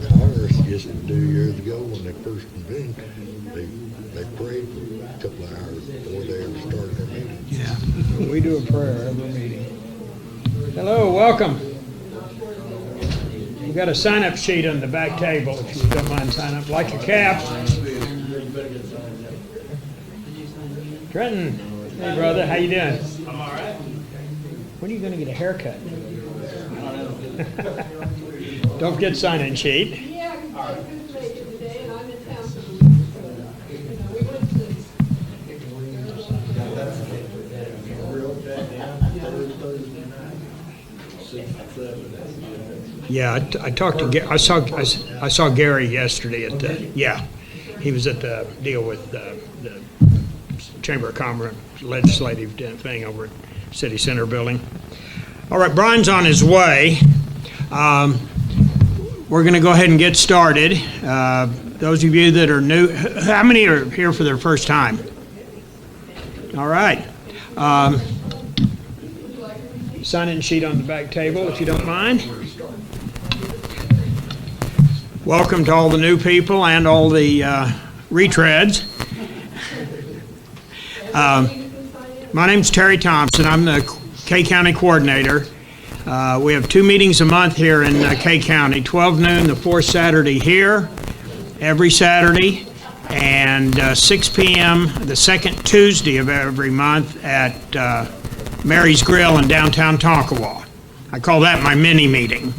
Congress just 2 years ago when they first convened, they prayed for a couple of hours before they ever started their meeting. Yeah, we do a prayer every meeting. Hello, welcome. We've got a sign-up sheet on the back table, if you don't mind signing up. Like your cap. Trenton, hey brother, how you doing? I'm all right. When are you going to get a haircut? Don't forget sign-in sheet. Yeah, we got a good major today, and I'm in town for the week, so, we went to. Yeah, I talked to I saw Gary yesterday at the he was at the deal with the Chamber of Commerce legislative thing over at City Center building. All right, Brian's on his way. We're going to go ahead and get started. Those of you that are new, how many are here for their first time? All right. Sign-in sheet on the back table, if you don't mind. Welcome to all the new people and all the retreads. My name's Terry Thompson. I'm the K County Coordinator. We have 2 meetings a month here in K County, 12 noon the fourth Saturday here, every Saturday, and 6 p.m. the second Tuesday of every month at Mary's Grill in downtown Tonkawa. I call that my mini meeting.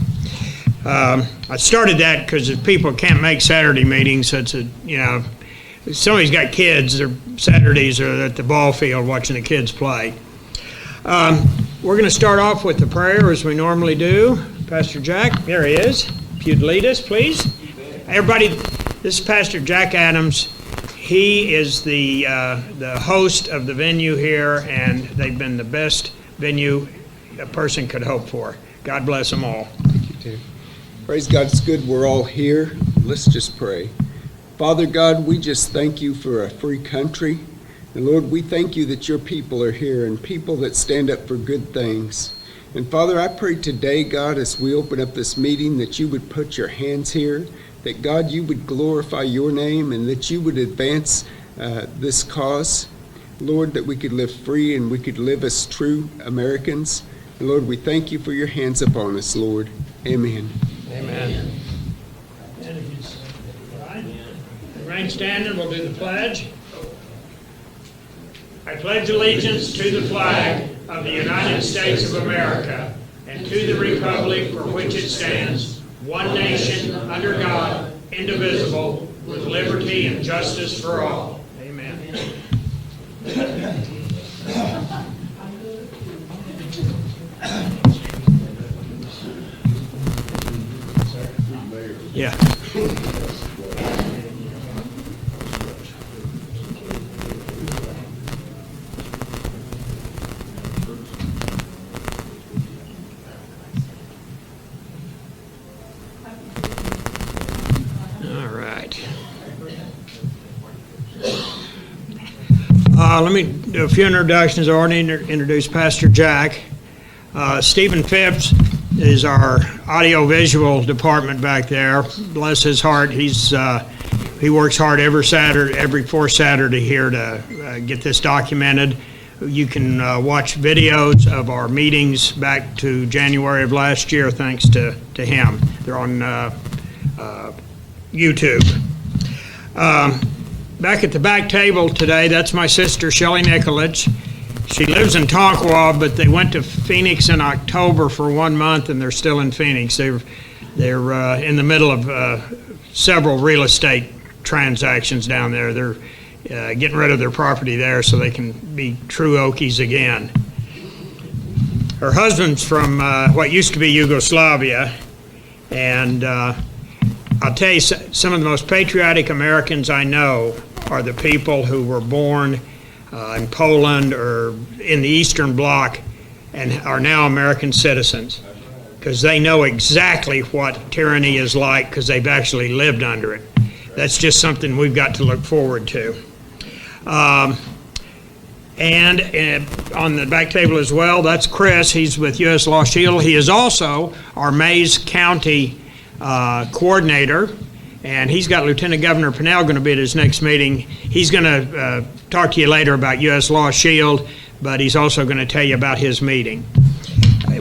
I started that because if people can't make Saturday meetings, it's somebody's got kids, their Saturdays are at the ball field watching the kids play. We're going to start off with the prayer as we normally do. Pastor Jack, there he is. If you'd lead us, please. Everybody, this is Pastor Jack Adams. He is the host of the venue here, and they've been the best venue a person could hope for. God bless them all. Thank you, Tim. Praise God, it's good we're all here. Let's just pray. Father God, we just thank you for a free country. And Lord, we thank you that your people are here and people that stand up for good things. And Father, I pray today, God, as we open up this meeting, that you would put your hands here, that God, you would glorify your name and that you would advance this cause. Lord, that we could live free and we could live as true Americans. And Lord, we thank you for your hands upon us, Lord. Amen. Amen. Remain standing, we'll do the pledge. I pledge allegiance to the flag of the United States of America and to the republic for which it stands, one nation, under God, indivisible, with liberty and justice for all. Amen. Yeah. All right. Let me do a few introductions. I already introduced Pastor Jack. Stephen Phipps is our audio-visual department back there. Bless his heart. He works hard every fourth Saturday here to get this documented. You can watch videos of our meetings back to January of last year, thanks to him. They're on YouTube. Back at the back table today, that's my sister, Shelley Nicolich. She lives in Tonkawa, but they went to Phoenix in October for 1 month, and they're still in Phoenix. They're in the middle of several real estate transactions down there. They're getting rid of their property there so they can be true Okies again. Her husband's from what used to be Yugoslavia, and I'll tell you, some of the most patriotic Americans I know are the people who were born in Poland or in the Eastern Bloc and are now American citizens, because they know exactly what tyranny is like because they've actually lived under it. That's just something we've got to look forward to. And on the back table as well, that's Chris. He's with U.S. Law Shield. He is also our Mays County coordinator, and he's got Lieutenant Governor Pinnell going to be at his next meeting. He's going to talk to you later about U.S. Law Shield, but he's also going to tell you about his meeting.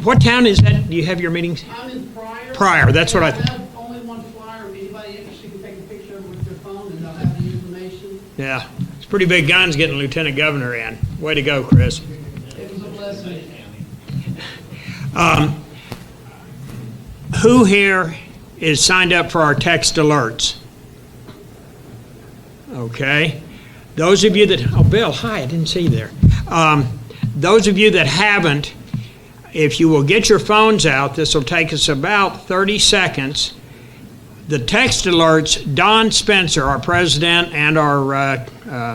What town is that? Do you have your meetings? I'm in Pryor. Pryor, that's what I I have only one flyer. If anybody interested can take a picture of it with their phone and they'll have the information. Yeah, it's pretty big guns getting Lieutenant Governor in. Way to go, Chris. It was a blessing. Who here is signed up for our text alerts? Okay. Those of you that, oh, Bill, hi, I didn't see you there. Those of you that haven't, if you will get your phones out, this will take us about 30 seconds. The text alerts, Don Spencer, our president and our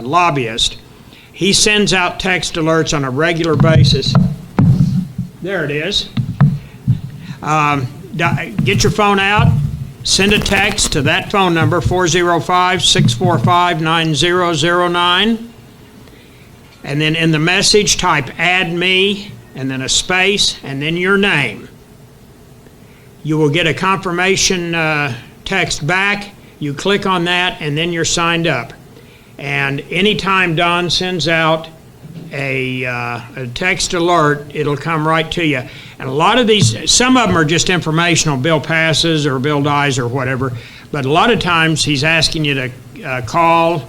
lobbyist, he sends out text alerts on a regular basis. There it is. Get your phone out, send a text to that phone number, 405-645-9009. And then in the message, type add me, and then a space, and then your name. You will get a confirmation text back. You click on that, and then you're signed up. And anytime Don sends out a text alert, it'll come right to you. And a lot of these, some of them are just informational, bill passes or bill dies or whatever, but a lot of times he's asking you to call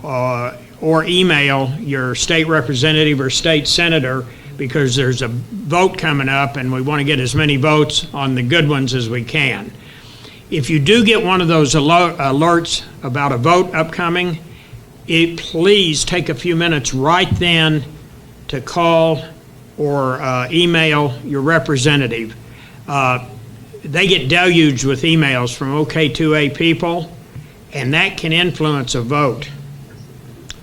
or email your state representative or state senator, because there's a vote coming up and we want to get as many votes on the good ones as we can. If you do get one of those alerts about a vote upcoming, please take a few minutes right then to call or email your representative. They get deluged with emails from OK2A people, and that can influence a vote.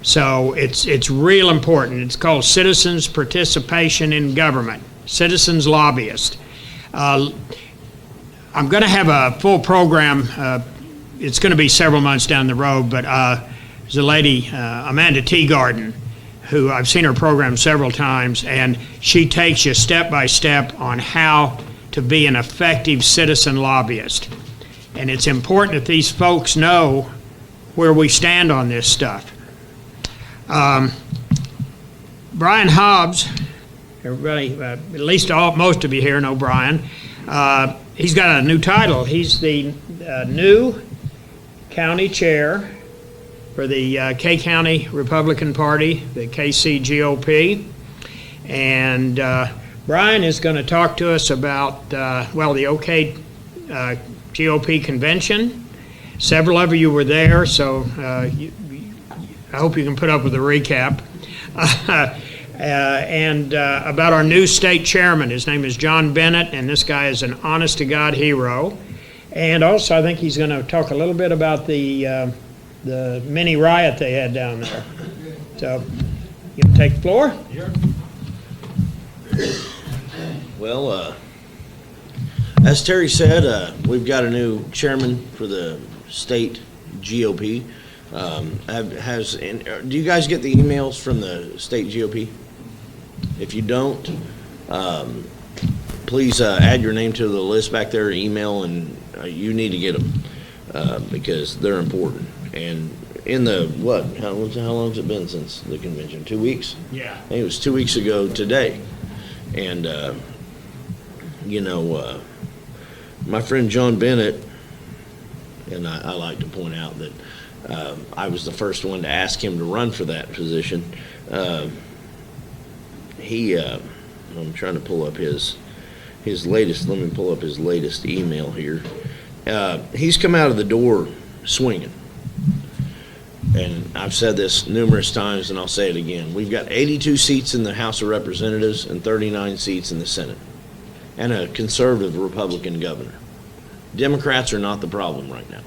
So it's real important. It's called citizens participation in government, citizens lobbyist. I'm going to have a full program. It's going to be several months down the road, but there's a lady, Amanda Teagarden, who I've seen her program several times, and she takes you step by step on how to be an effective citizen lobbyist. And it's important that these folks know where we stand on this stuff. Brian Hobbs, everybody, at least most of you here know Brian. He's got a new title. He's the new county chair for the K County Republican Party, the KC GOP. And Brian is going to talk to us about, the OK GOP convention. Several of you were there, so I hope you can put up with a recap. And about our new state chairman. His name is John Bennett, and this guy is an honest-to-God hero. And also, I think he's going to talk a little bit about the mini riot they had down there. So, you can take the floor. Sure. Well, as Terry said, we've got a new chairman for the state GOP. Do you guys get the emails from the state GOP? If you don't, please add your name to the list back there, email, and you need to get them because they're important. And in the, how long has it been since the convention? 2 weeks? Yeah. I think it was 2 weeks ago today. And, my friend John Bennett, and I like to point out that I was the first one to ask him to run for that position. I'm trying to pull up his latest, let me pull up his latest email here. He's come out of the door swinging. And I've said this numerous times, and I'll say it again. We've got 82 seats in the House of Representatives and 39 seats in the Senate, and a conservative Republican governor. Democrats are not the problem right now.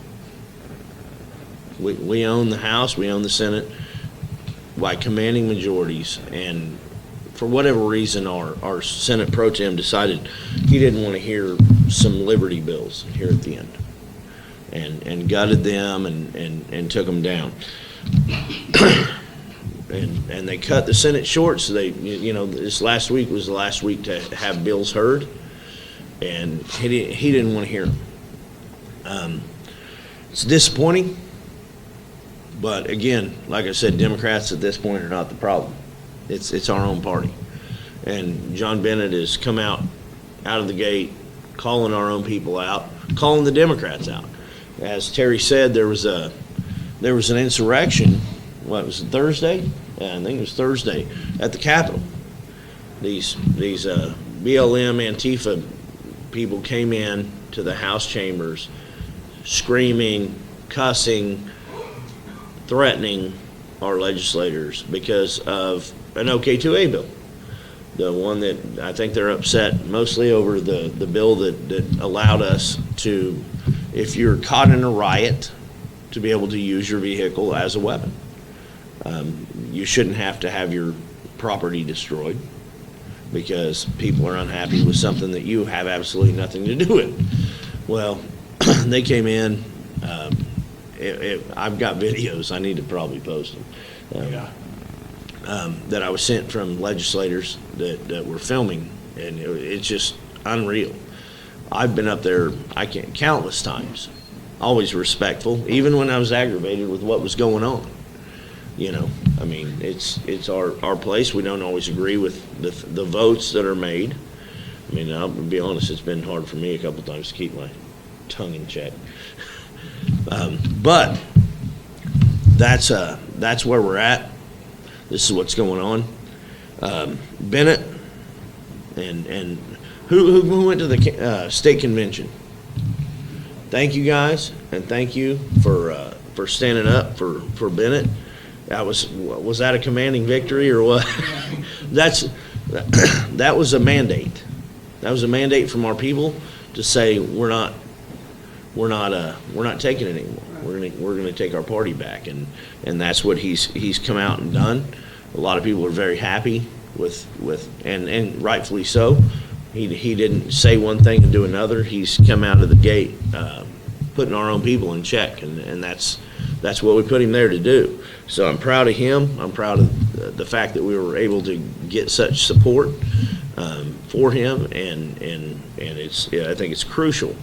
We own the House, we own the Senate by commanding majorities, and for whatever reason, our Senate Pro Tem decided he didn't want to hear some liberty bills here at the end, and gutted them and took them down. and they cut the Senate short, so this last week was the last week to have bills heard, and he didn't want to hear them. It's disappointing, but again, like I said, Democrats at this point are not the problem. It's our own party. And John Bennett has come out of the gate, calling our own people out, calling the Democrats out. As Terry said, there was an insurrection. What was it, Thursday? Yeah, I think it was Thursday at the Capitol. These BLM Antifa people came in to the House chambers, screaming, cussing, threatening our legislators because of an OK2A bill. The one that I think they're upset mostly over the bill that allowed us to, if you're caught in a riot, to be able to use your vehicle as a weapon. You shouldn't have to have your property destroyed because people are unhappy with something that you have absolutely nothing to do with. Well, they came in. I've got videos. I need to probably post them. That I was sent from legislators that were filming, and it's just unreal. I've been up there, countless times, always respectful, even when I was aggravated with what was going on. You know, I mean, it's our place. We don't always agree with the votes that are made. I mean, I'll be honest, it's been hard for me a couple times to keep my tongue in check. But that's where we're at. This is what's going on. Bennett and who went to the state convention. Thank you guys, and thank you for standing up for Bennett. Was that a commanding victory or what? That was a mandate. That was a mandate from our people to say we're not taking it anymore. We're gonna take our party back, and that's what he's come out and done. A lot of people are very happy with and rightfully so. He didn't say one thing and do another. He's come out of the gate putting our own people in check, and that's what we put him there to do. So I'm proud of him. I'm proud of the fact that we were able to get such support for him, and I think it's crucial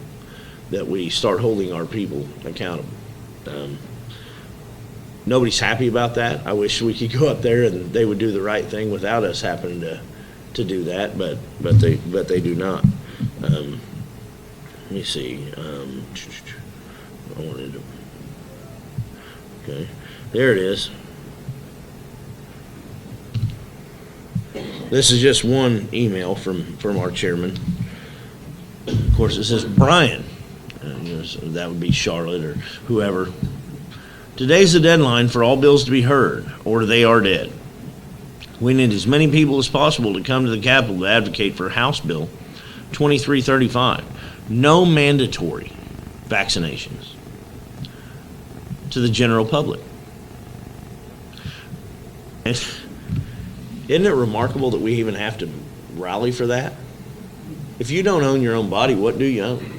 that we start holding our people accountable. Nobody's happy about that. I wish we could go up there and they would do the right thing without us happening to do that, but they do not. Let me see. I wanted to. Okay, there it is. This is just one email from our chairman. Of course, it says Brian. So that would be Charlotte or whoever. Today's the deadline for all bills to be heard, or they are dead. We need as many people as possible to come to the Capitol to advocate for House Bill 2335. No mandatory vaccinations to the general public. And isn't it remarkable that we even have to rally for that? If you don't own your own body, what do you own?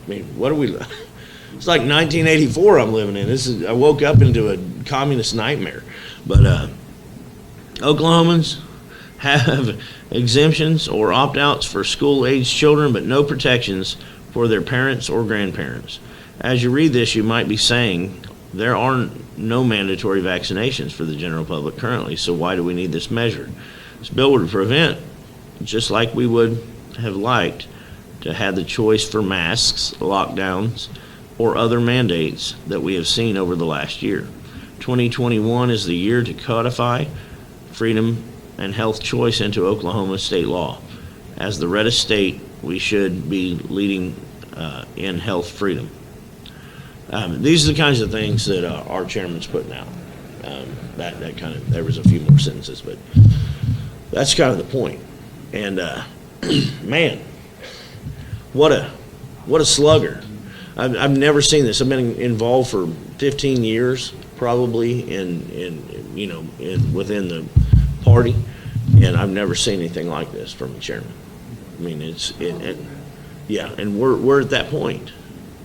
I mean, what are we? It's like 1984 I'm living in. I woke up into a communist nightmare. But Oklahomans have exemptions or opt-outs for school-aged children, but no protections for their parents or grandparents. As you read this, you might be saying there are no mandatory vaccinations for the general public currently, so why do we need this measure? This bill would prevent, just like we would have liked to have the choice for masks, lockdowns, or other mandates that we have seen over the last year. 2021 is the year to codify freedom and health choice into Oklahoma state law. As the reddest state, we should be leading in health freedom. These are the kinds of things that our chairman's putting out. There was a few more sentences, but that's kind of the point. And man, what a slugger. I've never seen this. I've been involved for 15 years, probably within the party, and I've never seen anything like this from a chairman. I mean, and we're at that point,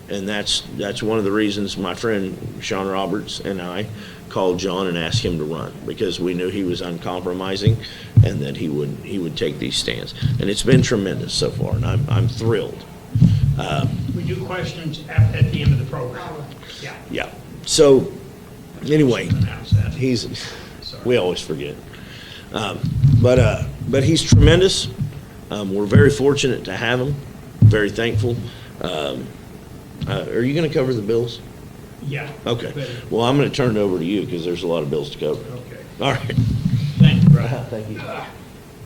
and that's one of the reasons my friend Sean Roberts and I called John and asked him to run, because we knew he was uncompromising and that he would take these stands, and it's been tremendous so far, and I'm thrilled. We We do questions at the end of the program. Yeah. Yeah. So, anyway, Announce that. We always forget. But he's tremendous. We're very fortunate to have him, very thankful. Are you going to cover the bills? Yeah. Okay. Well, I'm going to turn it over to you because there's a lot of bills to cover. Okay. All right. Thank you, brother. Thank you.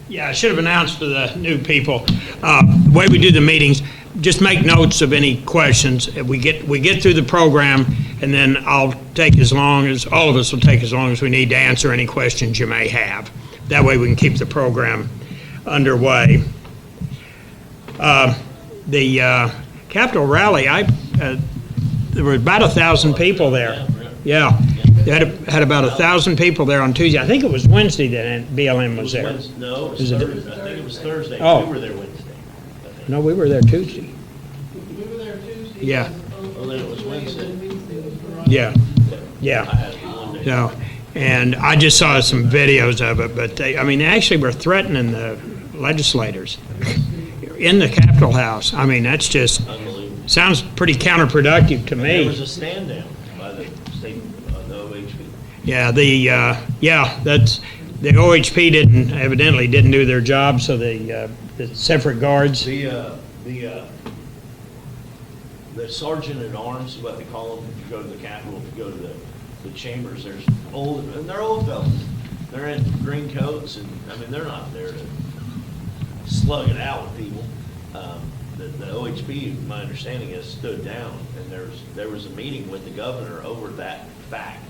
Yeah, I should have announced for the new people, the way we do the meetings, just make notes of any questions. We get through the program, and then I'll take as long as, all of us will take as long as we need to answer any questions you may have. That way we can keep the program underway. The Capitol rally, there were about 1,000 people there. Yeah, they had about 1,000 people there on Tuesday. I think it was Wednesday that BLM was there. No, it Is was it- Thursday. I think it was Thursday. Oh. We were there Wednesday. No, we were there Tuesday. We were there Tuesday. Yeah. Well, then it was Wednesday. Yeah, yeah. I had it one day. So, and I just saw some videos of it, but they actually were threatening the legislators in the Capitol House. I mean, that's just, Unbelievable. sounds pretty counterproductive to There was me. a stand down by the state, the OHP. Yeah, that's, the OHP evidently didn't do their job, so the separate guards. The sergeant at arms, is what they call them, if you go to the Capitol, if you go to the chambers, there's old, and they're old fellas. They're in green coats, and, I mean, they're not there to slug it out with people. The OHP, my understanding is, stood down, and there was a meeting with the governor over that fact,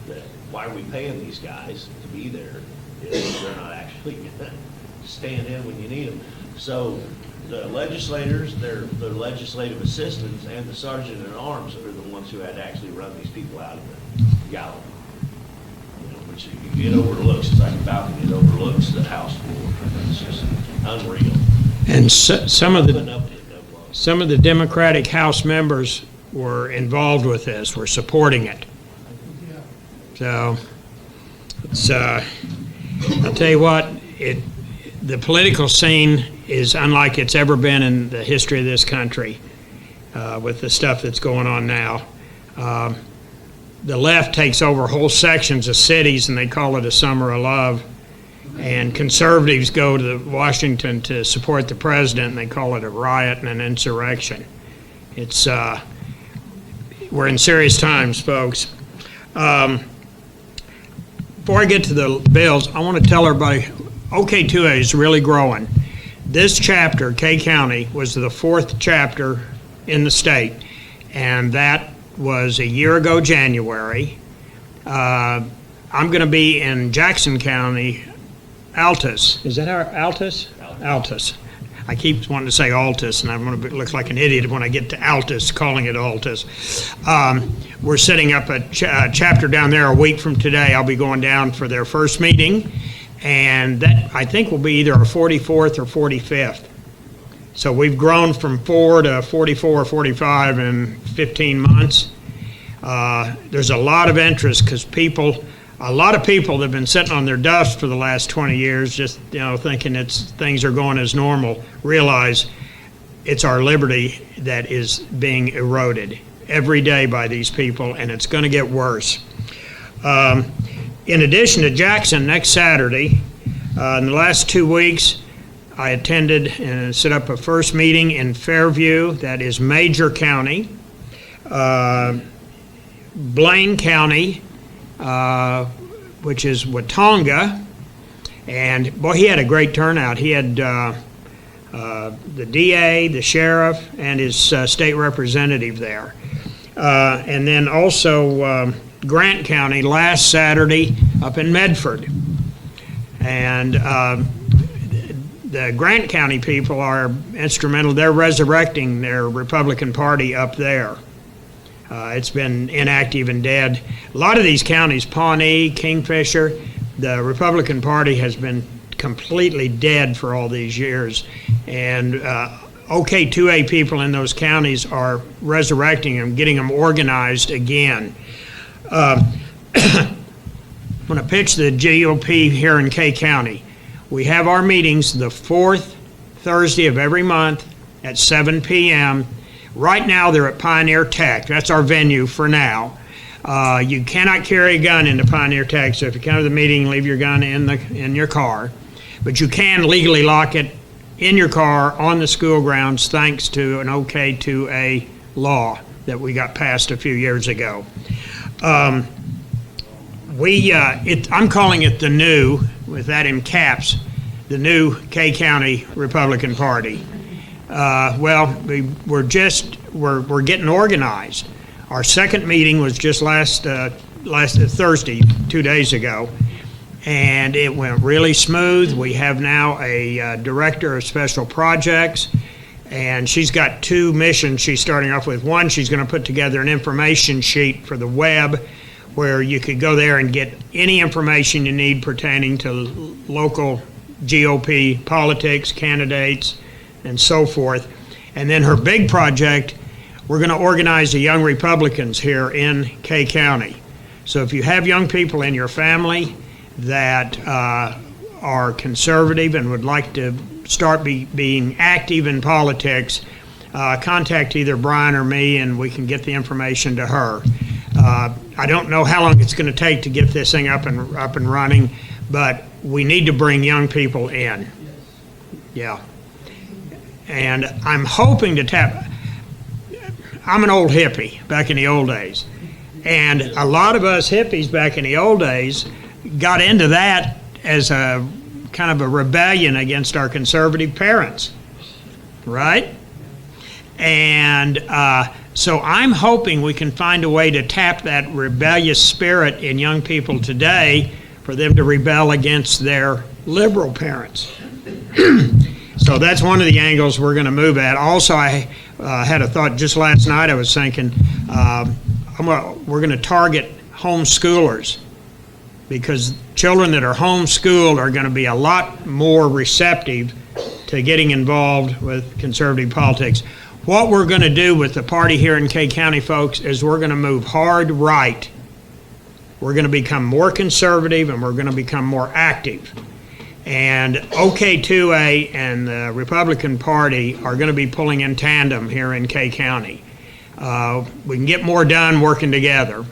that why are we paying these guys to be there if they're not actually gonna stand in when you need them? So the legislators, their legislative assistants, and the sergeant at arms are the ones who had to actually run these people out of the gallery. You know, which it overlooks, it's like a balcony, it overlooks the House floor. It's just unreal. And some of Putting the, up with no blows. some of the Democratic House members were involved with this, were supporting it. So, it's, I'll tell you what, the political scene is unlike it's ever been in the history of this country, with the stuff that's going on now. The left takes over whole sections of cities and they call it a summer of love. And conservatives go to Washington to support the president and they call it a riot and an insurrection. It's, we're in serious times, folks. Before I get to the bills, I want to tell everybody, OK2A is really growing. This chapter, K County, was the 4th chapter in the state, and that was a year ago January. I'm going to be in Jackson County, Altus. Is that our Altus? Altus. I keep wanting to say Altus, and I'm going to look like an idiot when I get to Altus, calling it Altus. We're setting up a chapter down there a week from today. I'll be going down for their first meeting, and that, I think, will be either our 44th or 45th. So we've grown from 4 to 44 or 45 in 15 months. There's a lot of interest because a lot of people that have been sitting on their duffs for the last 20 years, just thinking things are going as normal, realize it's our liberty that is being eroded every day by these people, and it's going to get worse. In addition to Jackson, next Saturday, in the last 2 weeks, I attended and set up a first meeting in Fairview, that is Major County, Blaine County, which is Watonga, and boy, he had a great turnout. He had the DA, the sheriff, and his state representative there. And then also Grant County last Saturday up in Medford. And the Grant County people are instrumental. They're resurrecting their Republican Party up there. It's been inactive and dead. A lot of these counties, Pawnee, Kingfisher, the Republican Party has been completely dead for all these years. And OK2A people in those counties are resurrecting them, getting them organized again. I'm going to pitch the GOP here in K County. We have our meetings the 4th Thursday of every month at 7 p.m. Right now, they're at Pioneer Tech. That's our venue for now. You cannot carry a gun into Pioneer Tech, so if you come to the meeting, leave your gun in your car. But you can legally lock it in your car on the school grounds thanks to an OK2A law that we got passed a few years ago. I'm calling it the new, with that in caps, the new K County Republican Party. We're getting organized. Our second meeting was just last Thursday, 2 days ago, and it went really smooth. We have now a director of special projects, and she's got two missions she's starting off with. One, she's going to put together an information sheet for the web where you could go there and get any information you need pertaining to local GOP politics, candidates, and so forth. And then her big project, we're going to organize the young Republicans here in K County. So if you have young people in your family that are conservative and would like to start being active in politics, contact either Brian or me and we can get the information to her. I don't know how long it's going to take to get this thing up and running, but we need to bring young people in. Yeah. And I'm hoping to tap. I'm an old hippie back in the old days. And a lot of us hippies back in the old days got into that as a kind of a rebellion against our conservative parents, right? And so I'm hoping we can find a way to tap that rebellious spirit in young people today for them to rebel against their liberal parents. So that's one of the angles we're going to move at. Also, I had a thought just last night. I was thinking we're going to target homeschoolers because children that are homeschooled are going to be a lot more receptive to getting involved with conservative politics. What we're going to do with the party here in K County, folks, is we're going to move hard right. We're going to become more conservative and we're going to become more active. And OK2A and the Republican Party are going to be pulling in tandem here in K County. We can get more done working together.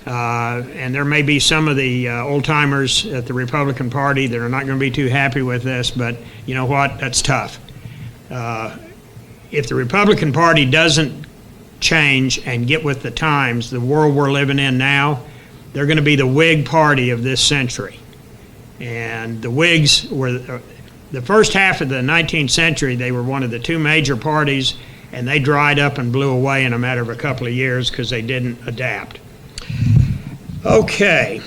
And there may be some of the old-timers at the Republican Party that are not going to be too happy with this, but you know what? That's tough. If the Republican Party doesn't change and get with the times, the world we're living in now, they're going to be the Whig Party of this century. And the Whigs were, the first half of the 19th century, they were one of the two major parties, and they dried up and blew away in a matter of a couple of years because they didn't adapt. Okay.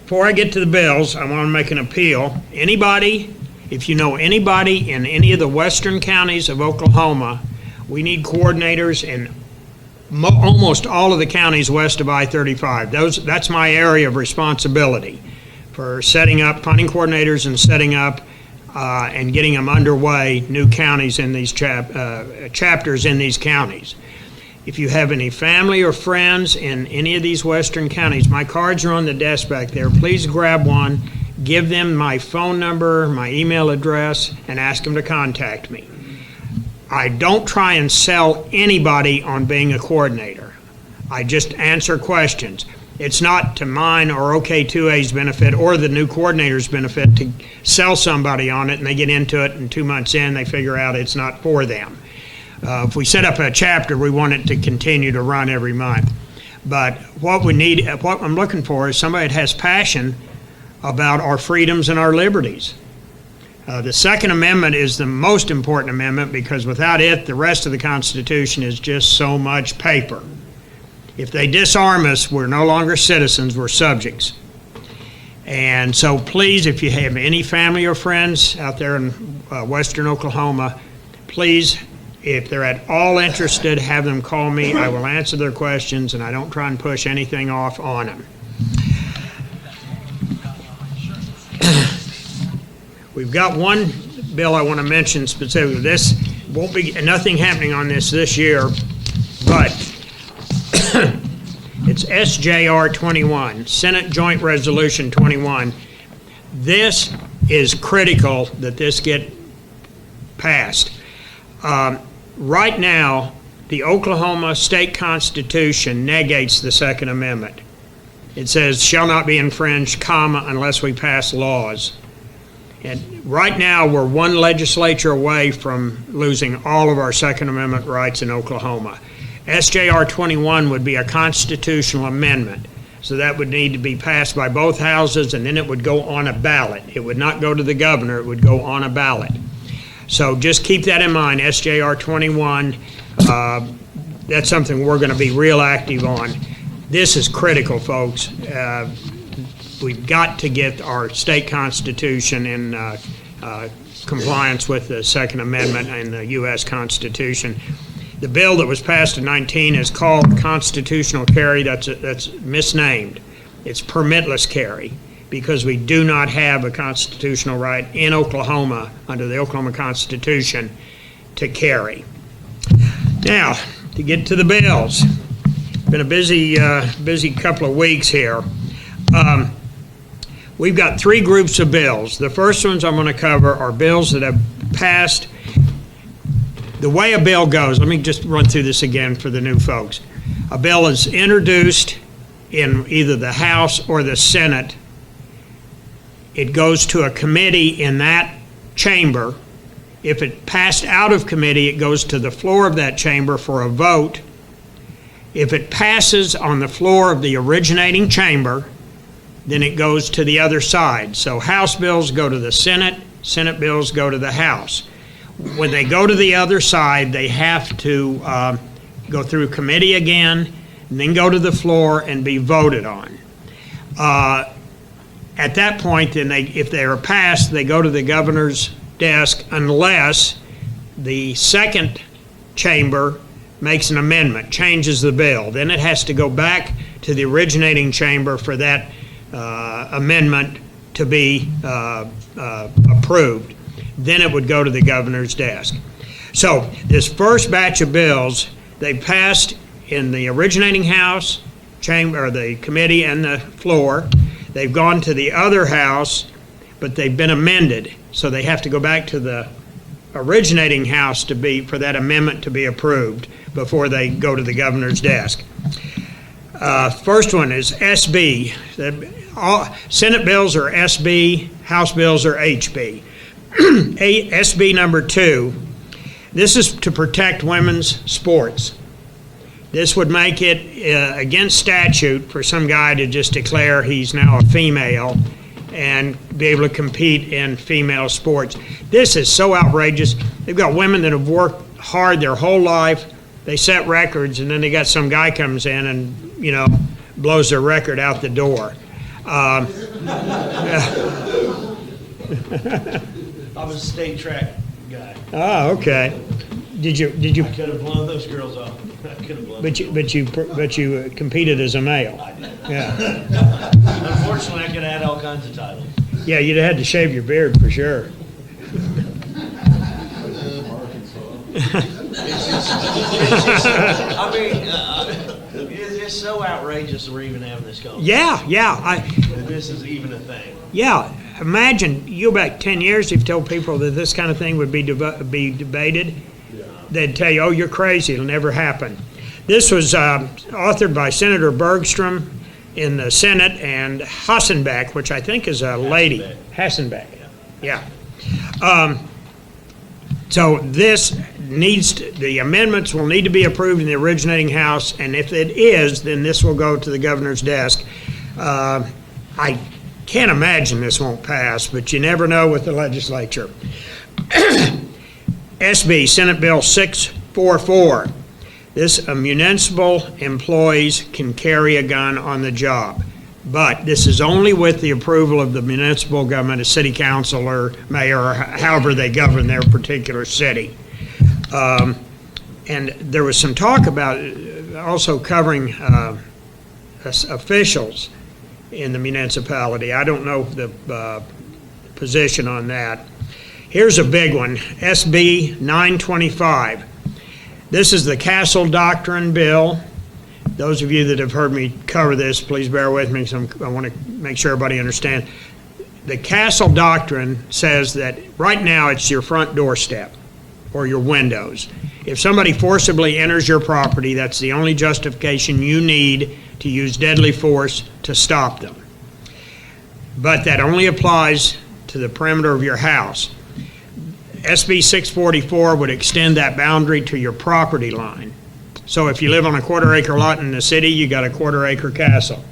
Before I get to the bills, I want to make an appeal. Anybody, if you know anybody in any of the western counties of Oklahoma, we need coordinators in almost all of the counties west of I-35. That's my area of responsibility for setting up, finding coordinators and setting up and getting them underway, new counties in these chapters in these counties. If you have any family or friends in any of these western counties, my cards are on the desk back there. Please grab one, give them my phone number, my email address, and ask them to contact me. I don't try and sell anybody on being a coordinator. I just answer questions. It's not to mine or OK2A's benefit or the new coordinator's benefit to sell somebody on it and they get into it and 2 months in they figure out it's not for them. If we set up a chapter, we want it to continue to run every month. But what we need, what I'm looking for is somebody that has passion about our freedoms and our liberties. The Second Amendment is the most important amendment because without it, the rest of the Constitution is just so much paper. If they disarm us, we're no longer citizens, we're subjects. And so please, if you have any family or friends out there in western Oklahoma, please, if they're at all interested, have them call me. I will answer their questions, and I don't try and push anything off on them. We've got one bill I want to mention specifically. This won't be nothing happening on this year, but it's SJR 21, Senate Joint Resolution 21. This is critical that this get passed. Right now, the Oklahoma State Constitution negates the Second Amendment. It says, shall not be infringed, comma, unless we pass laws. And right now, we're one legislature away from losing all of our Second Amendment rights in Oklahoma. SJR 21 would be a constitutional amendment. So that would need to be passed by both houses, and then it would go on a ballot. It would not go to the governor, it would go on a ballot. So just keep that in mind, SJR 21, that's something we're going to be real active on. This is critical, folks. We've got to get our state constitution in compliance with the Second Amendment and the U.S. Constitution. The bill that was passed in 19 is called constitutional carry. That's misnamed. It's permitless carry because we do not have a constitutional right in Oklahoma under the Oklahoma Constitution to carry. Now, to get to the bills. Been a busy couple of weeks here. We've got three groups of bills. The first ones I'm going to cover are bills that have passed. The way a bill goes, let me just run through this again for the new folks. A bill is introduced in either the House or the Senate. It goes to a committee in that chamber. If it passed out of committee, it goes to the floor of that chamber for a vote. If it passes on the floor of the originating chamber, then it goes to the other side. So House bills go to the Senate, Senate bills go to the House. When they go to the other side, they have to go through committee again, and then go to the floor and be voted on. At that point, then if they are passed, they go to the governor's desk unless the second chamber makes an amendment, changes the bill. Then it has to go back to the originating chamber for that amendment to be approved. Then it would go to the governor's desk. So this first batch of bills, they passed in the originating House, chamber, or the committee and the floor. They've gone to the other House, but they've been amended. So they have to go back to the originating House for that amendment to be approved before they go to the governor's desk. First one is SB. Senate bills are SB, House bills are HB. SB number 2, this is to protect women's sports. This would make it against statute for some guy to just declare he's now a female and be able to compete in female sports. This is so outrageous. They've got women that have worked hard their whole life. They set records, and then they got some guy comes in and, blows their record out the door. I'm a state track guy. Oh, okay. Did you? I could have blown those girls off. I could have blown. But you competed as a male. I did. Yeah. Unfortunately, I could have had all kinds of titles. Yeah, you'd have had to shave your beard for sure. I mean, it's so outrageous that we're even having this conversation. Yeah. This is even a thing. Yeah. Imagine you go back 10 years. You've told people that this kind of thing would be debated. They'd tell you, "Oh, you're crazy. It'll never happen." This was authored by Senator Bergstrom in the Senate and Hassenbeck, which I think is a lady. Hassenbeck. Yeah. So this the amendments will need to be approved in the originating House, and if it is, then this will go to the governor's desk. I can't imagine this won't pass, but you never know with the legislature. SB, Senate Bill 644. This, municipal employees can carry a gun on the job, but this is only with the approval of the municipal government, a city council or mayor, or however they govern their particular city. And there was some talk about also covering officials in the municipality. I don't know the position on that. Here's a big one, SB 925. This is the Castle Doctrine bill. Those of you that have heard me cover this, please bear with me. I want to make sure everybody understands. The Castle Doctrine says that right now it's your front doorstep or your windows. If somebody forcibly enters your property, that's the only justification you need to use deadly force to stop them. But that only applies to the perimeter of your house. SB 644 would extend that boundary to your property line. So if you live on a quarter-acre lot in the city, you got a quarter-acre castle.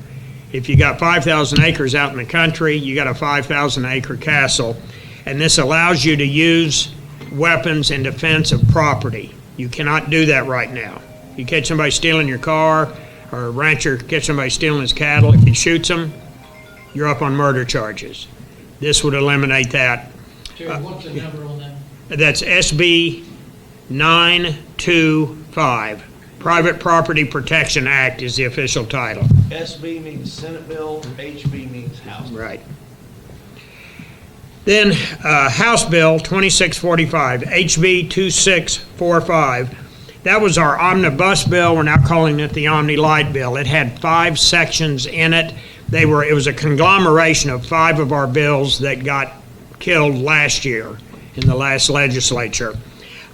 If you got 5,000 acres out in the country, you got a 5,000-acre castle. And this allows you to use weapons in defense of property. You cannot do that right now. You catch somebody stealing your car, or a rancher catch somebody stealing his cattle, if he shoots them, you're up on murder charges. This would eliminate that. Terry, what's the number on that? That's SB 925. Private Property Protection Act is the official title. SB means Senate bill, HB means House bill. Right. Then House Bill 2645, HB 2645. That was our omnibus bill. We're now calling it the Omni Light Bill. It had 5 sections in it. It was a conglomeration of 5 of our bills that got killed last year in the last legislature.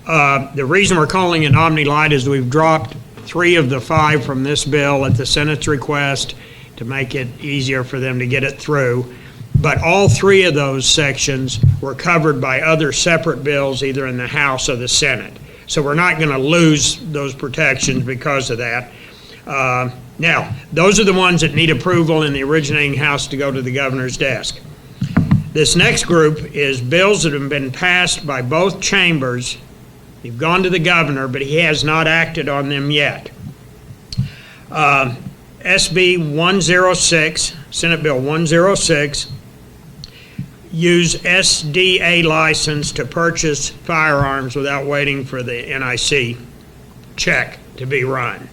The reason we're calling it Omni Light is we've dropped 3 of the 5 from this bill at the Senate's request to make it easier for them to get it through. But all 3 of those sections were covered by other separate bills, either in the House or the Senate. So we're not going to lose those protections because of that. Now, those are the ones that need approval in the originating House to go to the governor's desk. This next group is bills that have been passed by both chambers. They've gone to the governor, but he has not acted on them yet. SB 106, Senate Bill 106, use SDA license to purchase firearms without waiting for the NIC check to be run.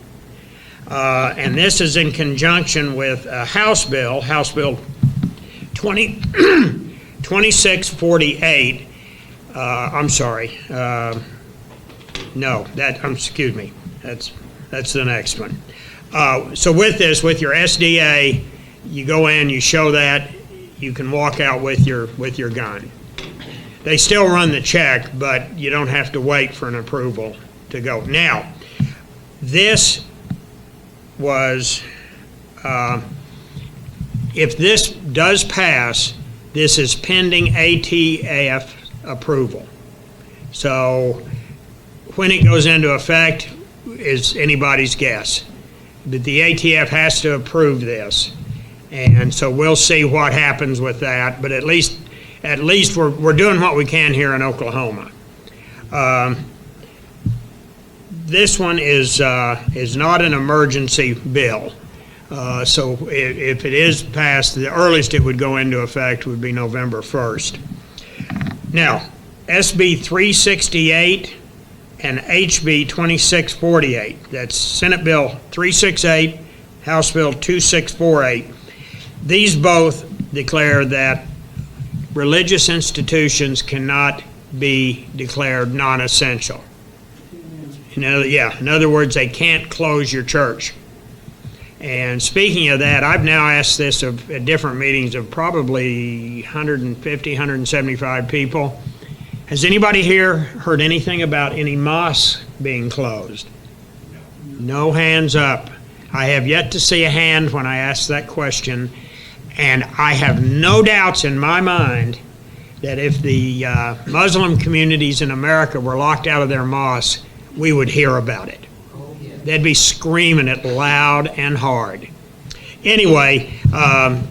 And this is in conjunction with a House Bill 2648. I'm sorry. Excuse me. That's the next one. So with this, with your SDA, you go in, you show that, you can walk out with your gun. They still run the check, but you don't have to wait for an approval to go. Now, this was, if this does pass, this is pending ATF approval. So when it goes into effect is anybody's guess. But the ATF has to approve this. And so we'll see what happens with that, but at least we're doing what we can here in Oklahoma. This one is not an emergency bill. So if it is passed, the earliest it would go into effect would be November 1st. Now, SB 368 and HB 2648, that's Senate Bill 368, House Bill 2648. These both declare that religious institutions cannot be declared non-essential. In other words, they can't close your church. And speaking of that, I've now asked this at different meetings of probably 150, 175 people. Has anybody here heard anything about any mosques being closed? No hands up. I have yet to see a hand when I ask that question, and I have no doubts in my mind that if the Muslim communities in America were locked out of their mosques, we would hear about it. They'd be screaming it loud and hard. Anyway,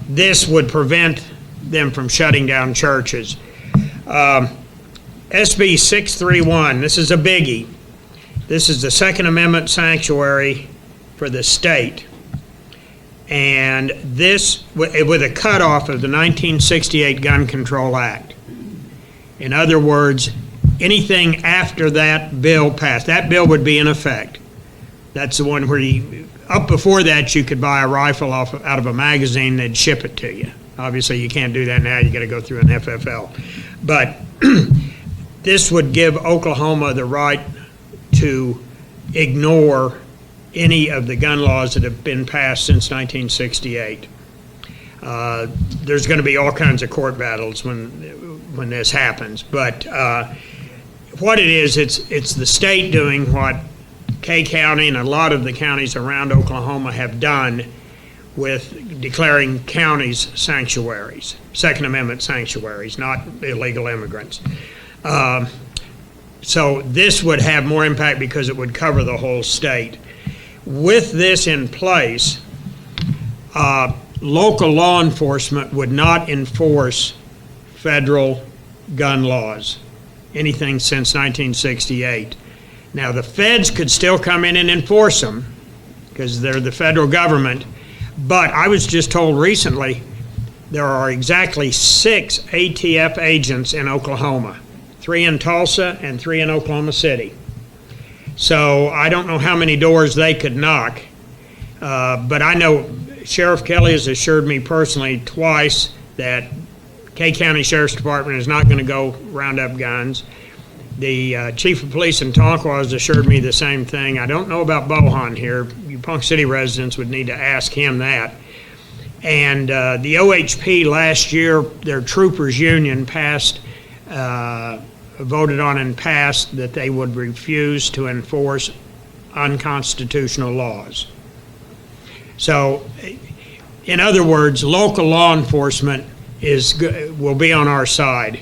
this would prevent them from shutting down churches. SB 631, this is a biggie. This is the Second Amendment sanctuary for the state. And this, with a cutoff of the 1968 Gun Control Act. In other words, anything after that bill passed, that bill would be in effect. That's the one where up before that, you could buy a rifle out of a magazine, they'd ship it to you. Obviously, you can't do that now, you gotta go through an FFL. But this would give Oklahoma the right to ignore any of the gun laws that have been passed since 1968. There's going to be all kinds of court battles when this happens, but what it is, it's the state doing what K County and a lot of the counties around Oklahoma have done with declaring counties sanctuaries, Second Amendment sanctuaries, not illegal immigrants. So this would have more impact because it would cover the whole state. With this in place, local law enforcement would not enforce federal gun laws, anything since 1968. Now, the feds could still come in and enforce them because they're the federal government, but I was just told recently there are exactly 6 ATF agents in Oklahoma, 3 in Tulsa and 3 in Oklahoma City. So I don't know how many doors they could knock, but I know Sheriff Kelly has assured me personally twice that K County Sheriff's Department is not going to go round up guns. The chief of police in Tonopah has assured me the same thing. I don't know about Bohan here. You Punk City residents would need to ask him that. And the OHP last year, their troopers union voted on and passed that they would refuse to enforce unconstitutional laws. So, in other words, local law enforcement will be on our side.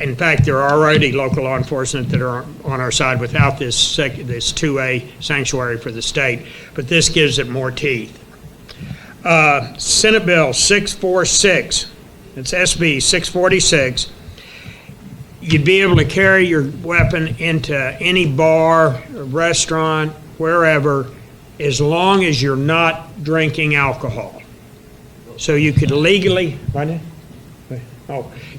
In fact, there are already local law enforcement that are on our side without this 2A sanctuary for the state, but this gives it more teeth. Senate Bill 646, it's SB 646. You'd be able to carry your weapon into any bar, restaurant, wherever, as long as you're not drinking alcohol. So you could legally,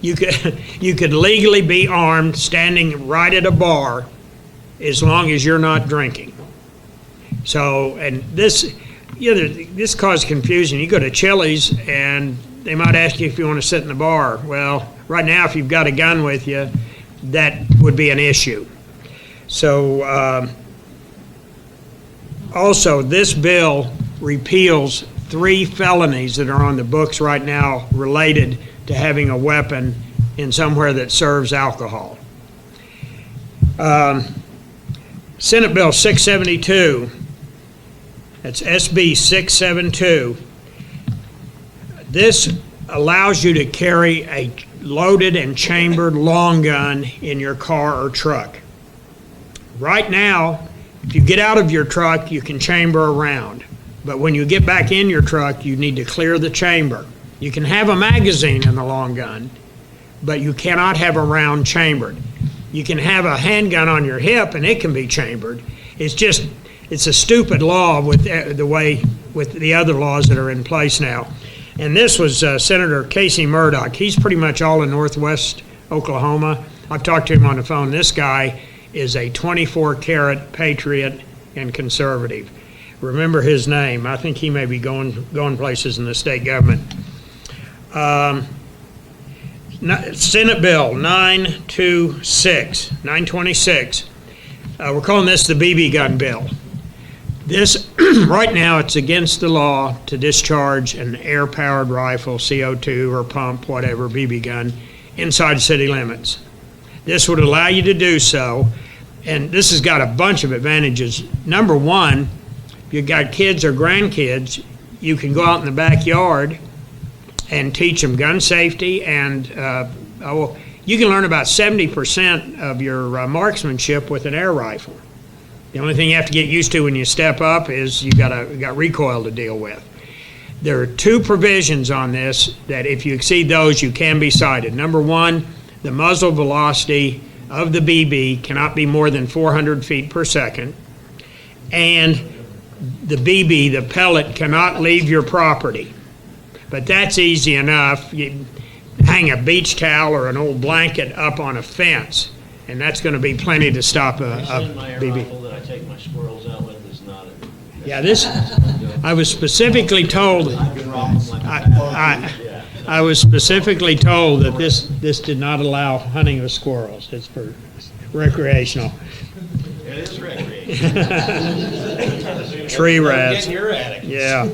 you could legally be armed standing right at a bar as long as you're not drinking. So, and this caused confusion. You go to Chili's and they might ask you if you want to sit in the bar. Well, right now, if you've got a gun with you, that would be an issue. So, also, this bill repeals 3 felonies that are on the books right now related to having a weapon in somewhere that serves alcohol. Senate Bill 672, that's SB 672. This allows you to carry a loaded and chambered long gun in your car or truck. Right now, if you get out of your truck, you can chamber a round. But when you get back in your truck, you need to clear the chamber. You can have a magazine in the long gun, but you cannot have a round chambered. You can have a handgun on your hip and it can be chambered. It's a stupid law with the other laws that are in place now. And this was Senator Casey Murdoch. He's pretty much all in northwest Oklahoma. I've talked to him on the phone. This guy is a 24-karat patriot and conservative. Remember his name. I think he may be going places in the state government. Senate Bill 926. We're calling this the BB gun bill. This, right now, it's against the law to discharge an air-powered rifle, CO2 or pump, whatever, BB gun, inside city limits. This would allow you to do so, and this has got a bunch of advantages. Number one, if you've got kids or grandkids, you can go out in the backyard and teach them gun safety, and you can learn about 70% of your marksmanship with an air rifle. The only thing you have to get used to when you step up is you got recoil to deal with. There are 2 provisions on this that if you exceed those, you can be cited. Number one, the muzzle velocity of the BB cannot be more than 400 feet per second, and the BB, the pellet, cannot leave your property. But that's easy enough. You hang a beach towel or an old blanket up on a fence, and that's going to be plenty to stop a My air BB. rifle that I take my squirrels out with is not Yeah, I was specifically told, I can rock them like a bat. I was specifically told that this did not allow hunting of squirrels. It's for recreational. It is recreation. Tree rats. Get your attic. Yeah.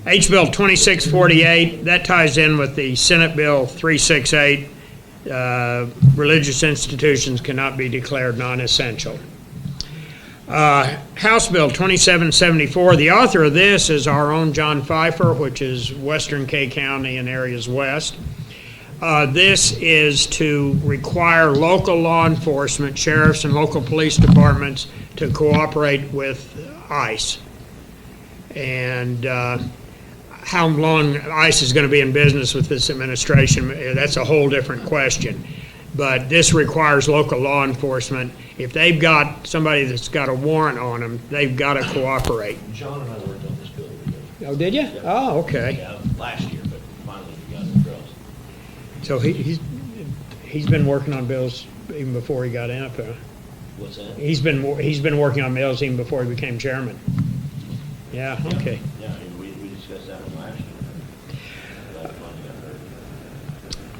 H. Bill 2648, that ties in with the Senate Bill 368. religious institutions cannot be declared non-essential. House Bill 2774, the author of this is our own John Pfeiffer, which is western K County and areas west. This is to require local law enforcement, sheriffs and local police departments to cooperate with ICE. And how long ICE is going to be in business with this administration, that's a whole different question. But this requires local law enforcement. If they've got somebody that's got a warrant on them, they've got to cooperate. John and I worked on this bill together. Oh, did you? Oh, okay. Yeah, last year, but finally we got it across. So he's been working on bills even before he got up. What's that? He's been working on bills even before he became chairman. Yeah. Okay. Yeah, we discussed that one last year. That finally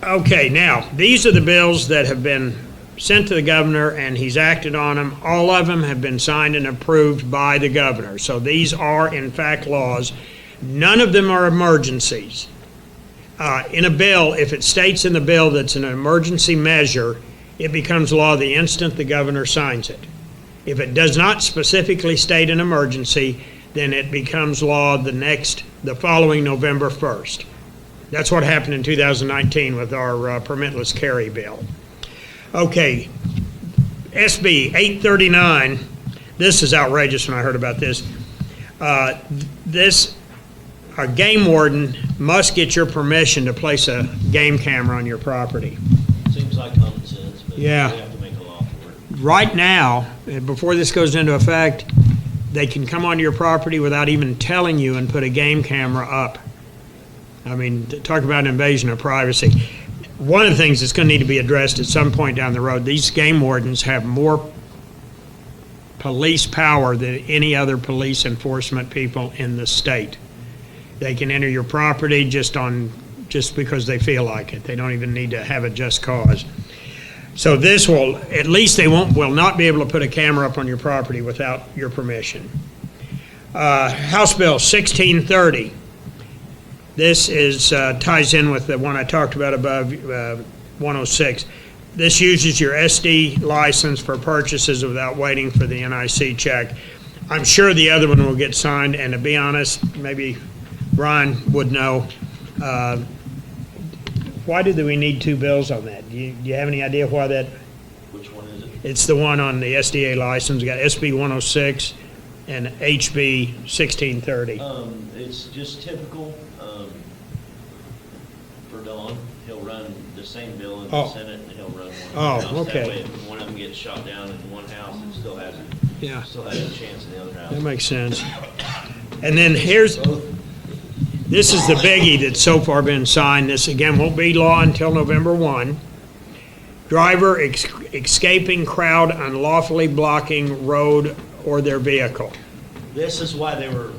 got heard. Okay. Now these are the bills that have been sent to the governor, and he's acted on them. All of them have been signed and approved by the governor. So these are in fact laws. None of them are emergencies. In a bill, if it states in the bill that's an emergency measure, it becomes law the instant the governor signs it. If it does not specifically state an emergency, then it becomes law the following November 1st. That's what happened in 2019 with our permitless carry bill. Okay, SB 839, this is outrageous when I heard about this. A game warden must get your permission to place a game camera on your property. Seems like common sense, but we Yeah. have to make a law for it. Right now, before this goes into effect, they can come onto your property without even telling you and put a game camera up. I mean, talk about invasion of privacy. One of the things that's going to need to be addressed at some point down the road, these game wardens have more police power than any other police enforcement people in the state. They can enter your property just because they feel like it. They don't even need to have a just cause. So this will, at least they will not be able to put a camera up on your property without your permission. House Bill 1630. This ties in with the one I talked about above, 106. This uses your SD license for purchases without waiting for the NIC check. I'm sure the other one will get signed, and to be honest, maybe Brian would know. Why do we need two bills on that? Do you have any idea why that? Which one is it? It's the one on the SDA license. We got SB 106 and HB 1630. It's just typical, for Don. He'll run the same bill in the Oh. Senate, and he'll run one. Oh, in the House. okay. That way, if one of them gets shot down in one house, it still has Yeah, a chance in the other house. that makes sense. And then this is the biggie that's so far been signed. This, again, won't be law until November 1. Driver escaping crowd unlawfully blocking road or their vehicle. This is why they were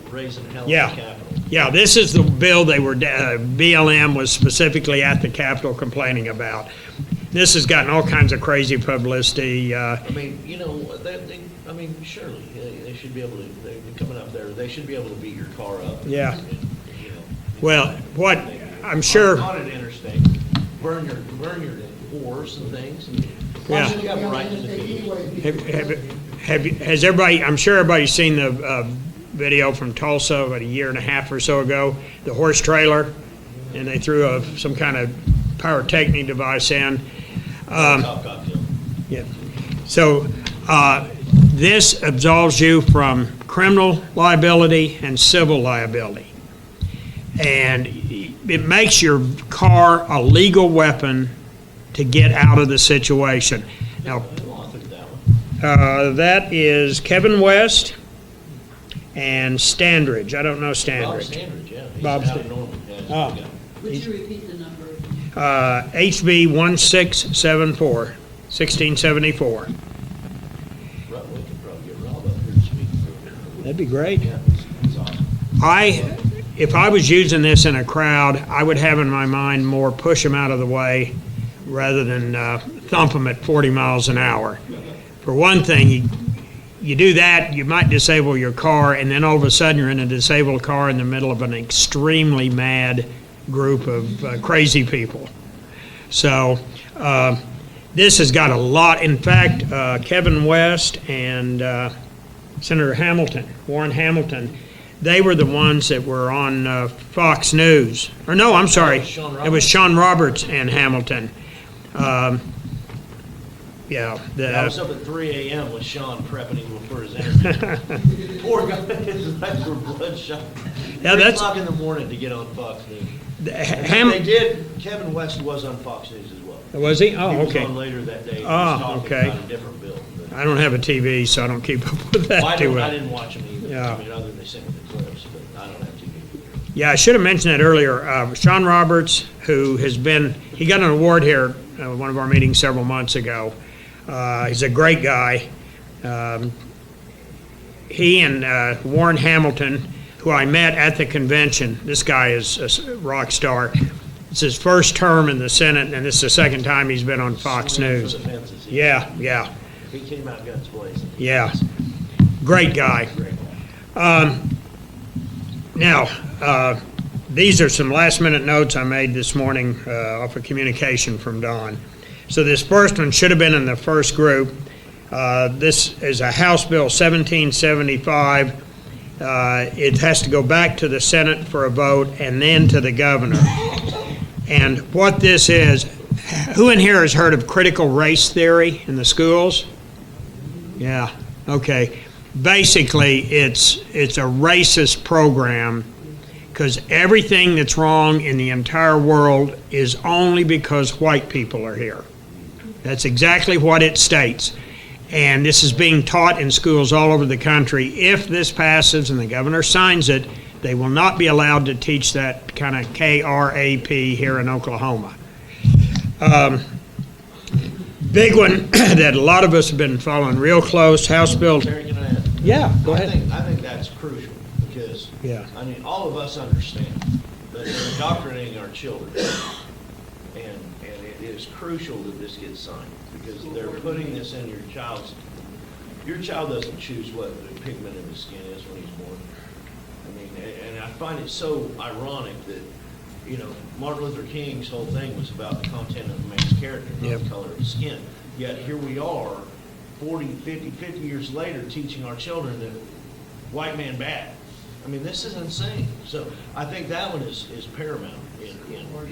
raising hell in the Yeah. Capitol. Yeah, this is the bill BLM was specifically at the Capitol complaining about. This has gotten all kinds of crazy publicity. I mean, surely they should be able to, they're coming up there, they should be able to beat your car up. Yeah. And, Well, what I'm sure. On an interstate, burn your horse and things. Yeah. You got the right to defend. Has everybody, I'm sure everybody's seen the video from Tulsa about a year and a half or so ago, the horse trailer, and they threw some kind of pyrotechnic device in. Cop got killed. Yeah. So this absolves you from criminal liability and civil liability. And it makes your car a legal weapon to get out of the situation. Now, Who authored that one? that is Kevin West and Standridge. I don't know Bob Standridge. Standridge, yeah. He's Bob out Sta- of Norman. Yeah, he's a Oh. good guy. Would you repeat the number? HB 1674, 1674. We could probably get Rob up here to speak for it. That'd be great. Yeah, it's awesome. If I was using this in a crowd, I would have in my mind more push them out of the way rather than thump them at 40 miles an hour. For one thing, you do that, you might disable your car, and then all of a sudden you're in a disabled car in the middle of an extremely mad group of crazy people. So this has got a lot. In fact, Kevin West and Senator Hamilton, Warren Hamilton, they were the ones that were on Fox News. Or no, I'm sorry. It was Sean Roberts and Hamilton. Yeah. I was up at 3 a.m. with Sean prepping him for his interview. Poor guy, his eyes were bloodshot. Yeah, 3 that's- o'clock in the morning to get on Fox News. Ham- They did, Kevin West was on Fox News as well. Was he? Oh, He was okay. on later that day. He was Ah, talking okay. about a different bill. but- I don't have a TV, so I don't keep up with that Well, too I well. didn't watch him either. Yeah. I mean, other than they sent me the clips, but I don't have TV. Yeah, I should have mentioned that earlier. Sean Roberts, who has been, he got an award here at one of our meetings several months ago. He's a great guy. He and Warren Hamilton, who I met at the convention, this guy is a rock star. It's his first term in the Senate, and this is the second time he's been on Fox Swinging for News. the fences. Yeah. He came out guns blazing. Yeah. Great guy. Great guy. Now, these are some last-minute notes I made this morning off a communication from Don. So this first one should have been in the first group. This is a House Bill 1775. It has to go back to the Senate for a vote and then to the governor. And what this is, who in here has heard of critical race theory in the schools? Yeah, okay. Basically, it's a racist program because everything that's wrong in the entire world is only because white people are here. That's exactly what it states. And this is being taught in schools all over the country. If this passes and the governor signs it, they will not be allowed to teach that kind of KRAP here in Oklahoma. Big one that a lot of us have been following real close, House Bill. Terry, can I add? Yeah, go I ahead. think that's crucial because, Yeah. I mean, all of us understand that they're indoctrinating our children. And it is crucial that this gets signed because they're putting this in your child doesn't choose what the pigment in his skin is when he's born. I mean, and I find it so ironic that, you know, Martin Luther King's whole thing was about the content of a man's character, not Yep. the color of his skin. Yet here we are, 40, 50 years later, teaching our children that white man bad. I mean, this is insane. So I think that one is paramount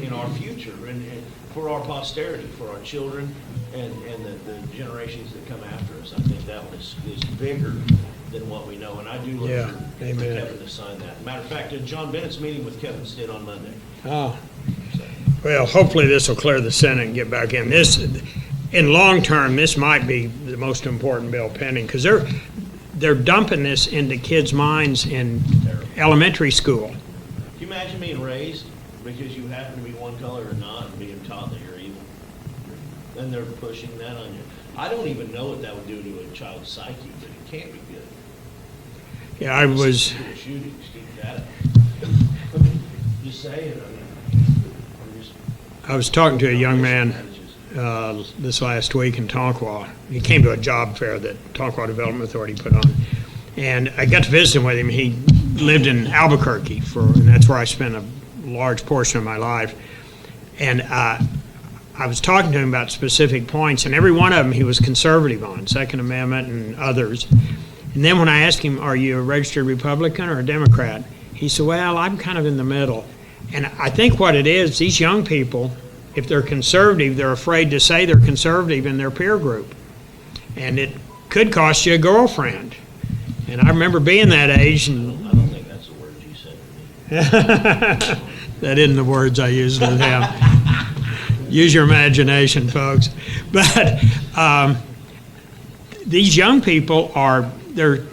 in our future and for our posterity, for our children and the generations that come after us. I think that one is bigger than what we know. And I do look Yeah, for amen. Kevin to sign that. Matter of fact, John Bennett's meeting with Kevin Stitt on Monday. Oh. Well, hopefully this will clear the Senate and get back in. This, in long term, this might be the most important bill pending because they're dumping this into kids' minds in elementary school. Can you imagine being raised because you happen to be one color or not and being taught that you're evil? And they're pushing that on you. I don't even know what that would do to a child's psyche, but it can't be good. Yeah, I was. Shootings, keep that. I mean, just saying, I'm just. I was talking to a young man this last week in Tonopah. He came to a job fair that Tonopah Development Authority put on. And I got to visit with him. He lived in Albuquerque, and that's where I spent a large portion of my life. And I was talking to him about specific points, and every one of them he was conservative on, Second Amendment and others. And then when I asked him, are you a registered Republican or a Democrat? He said, well, I'm kind of in the middle. And I think what it is, these young people, if they're conservative, they're afraid to say they're conservative in their peer group. And it could cost you a girlfriend. And I remember being that age. And I don't think that's the word you said to me. that isn't the words I used with him. Use your imagination, folks. But these young people they're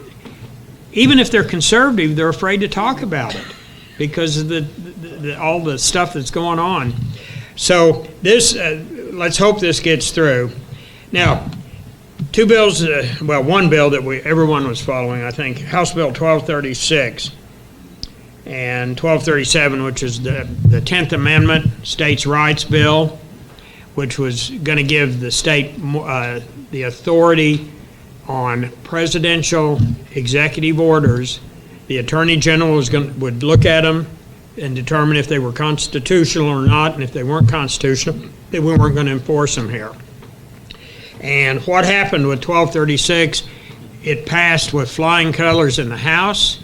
even if they're conservative, they're afraid to talk about it because of all the stuff that's going on. So this, let's hope this gets through. Now, two bills, one bill that everyone was following, I think, House Bill 1236 and 1237, which is the 10th Amendment States' Rights Bill, which was going to give the state the authority on presidential executive orders. The Attorney General would look at them, and determine if they were constitutional or not, and if they weren't constitutional, then we weren't going to enforce them here. And what happened with 1236, it passed with flying colors in the House.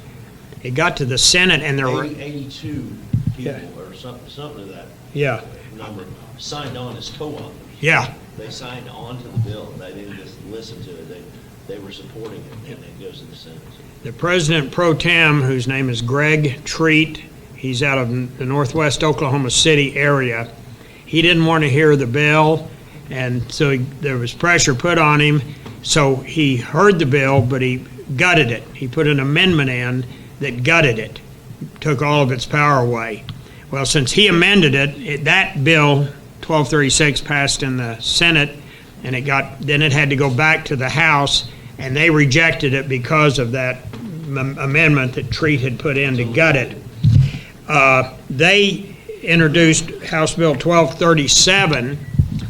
It got to the Senate, and there were, 82 people Yeah. or something of that yeah, number signed on as co-authors. yeah, They signed on to the bill. They didn't just listen to it. They were supporting it, and it goes to the Senate. the President Pro Tem, whose name is Greg Treat, he's out of the northwest Oklahoma City area. He didn't want to hear the bill, and so there was pressure put on him. So he heard the bill, but he gutted it. He put an amendment in that gutted it, took all of its power away. Well, since he amended it, that bill, 1236, passed in the Senate, and then it had to go back to the House, and they rejected it because of that amendment that Treat had put in to gut it. They introduced House Bill 1237,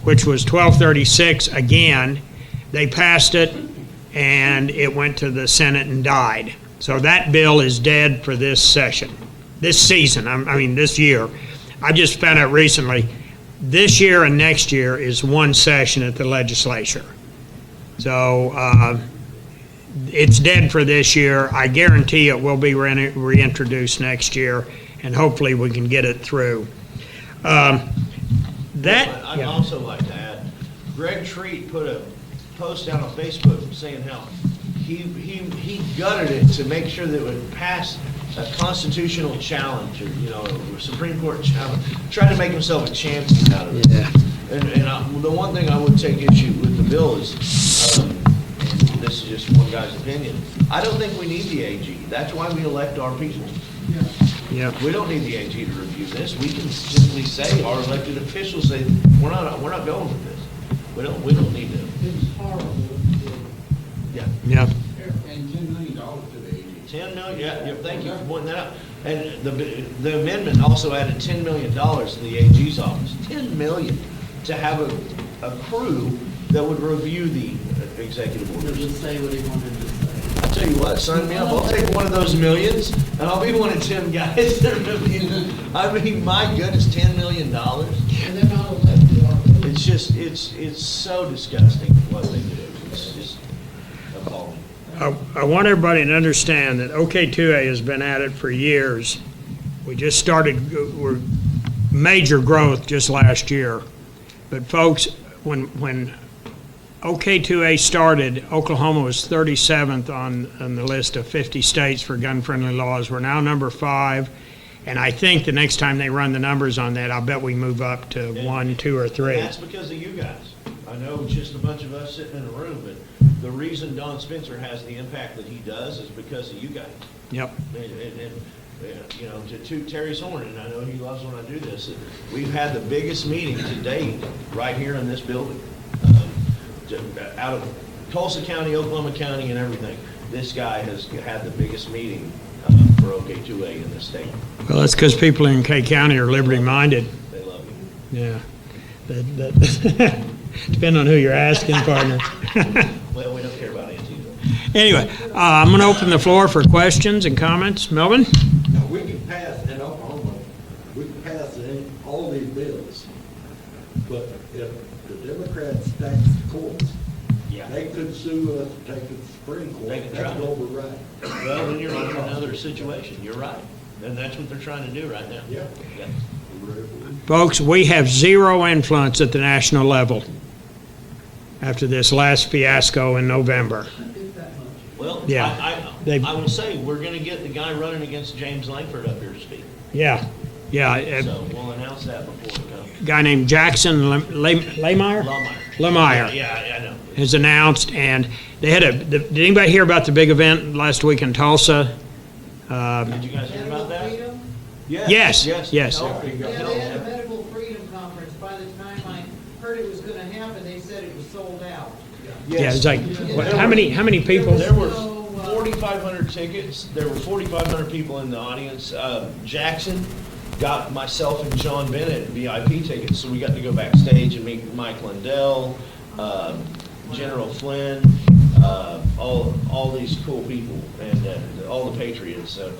which was 1236 again. They passed it, and it went to the Senate and died. So that bill is dead for this session, this season, this year. I just found out recently, this year and next year is one session at the legislature. So it's dead for this year. I guarantee it will be reintroduced next year, and hopefully we can get it through. I'd also like to add, Greg Treat put a post out on Facebook saying how he gutted it to make sure that it would pass a constitutional challenge, or, a Supreme Court challenge, tried to make himself a champion out of it. Yeah. And the one thing I would take issue with the bill is, and this is just one guy's opinion, I don't think we need the AG. That's why we elect our people. Yeah. We don't need the AG to review this. We can simply say, our elected officials say, we're not going with this. We don't need to. It's horrible. Yeah. Yeah. And $10 million to the AG. 10 million, yeah, thank you for pointing that out. And the amendment also added $10 million to the AG's office. 10 million to have a crew that would review the executive orders. Just say what he wanted to say. I'll tell you what, sign me up. I'll take one of those millions, and I'll be one of Tim guys that review. My goodness, $10 million. And they're not elected, are they? It's just, it's so disgusting what they do. It's just appalling. I want everybody to understand that OK2A has been at it for years. We just started, we're major growth just last year. But folks, when OK2A started, Oklahoma was 37th on the list of 50 states for gun-friendly laws. We're now number 5, and I think the next time they run the numbers on that, I'll bet we move up to 1, 2, or 3. And that's because of you guys. I know it's just a bunch of us sitting in a room, but the reason Don Spencer has the impact that he does is because of you guys. Yep. And to toot Terry's horn, and I know he loves when I do this, we've had the biggest meeting to date right here in this building. Out of Tulsa County, Oklahoma County, and everything, this guy has had the biggest meeting for OK2A in this state. Well, that's because people in K County are liberty-minded. They love you. Yeah. Depending on who you're asking, partner. Well, we don't care about Antifa. Anyway, I'm going to open the floor for questions and comments. Melvin? Now, we can pass, in Oklahoma, we can pass all these bills, but if the Democrats stack the courts, Yeah. they could sue us and take it to the Supreme Court. They could try. That's override. Well, then you're in another situation. You're right. And that's what they're trying to do right now. Yeah. Yeah. Folks, we have zero influence at the national level after this last fiasco in November. Well, Yeah. They- I will say, we're going to get the guy running against James Langford up here to speak. Yeah, yeah. So we'll announce that before it comes. A guy named Jackson Laymeyer? Laymeyer Yeah, I know. has announced, and they had did anybody hear about the big event last week in Tulsa? Did you guys hear about that? Freedom? Yes, yes. Yeah, they had a medical freedom conference. By the time I heard it was gonna happen, they said it was sold out. Yeah, it's like, how many people? There were No, 4,500 tickets. There were 4,500 people in the audience. Jackson got myself and John Bennett VIP tickets, so we got to go backstage and meet Mike Lindell, General Flynn, all these cool people and all the patriots. So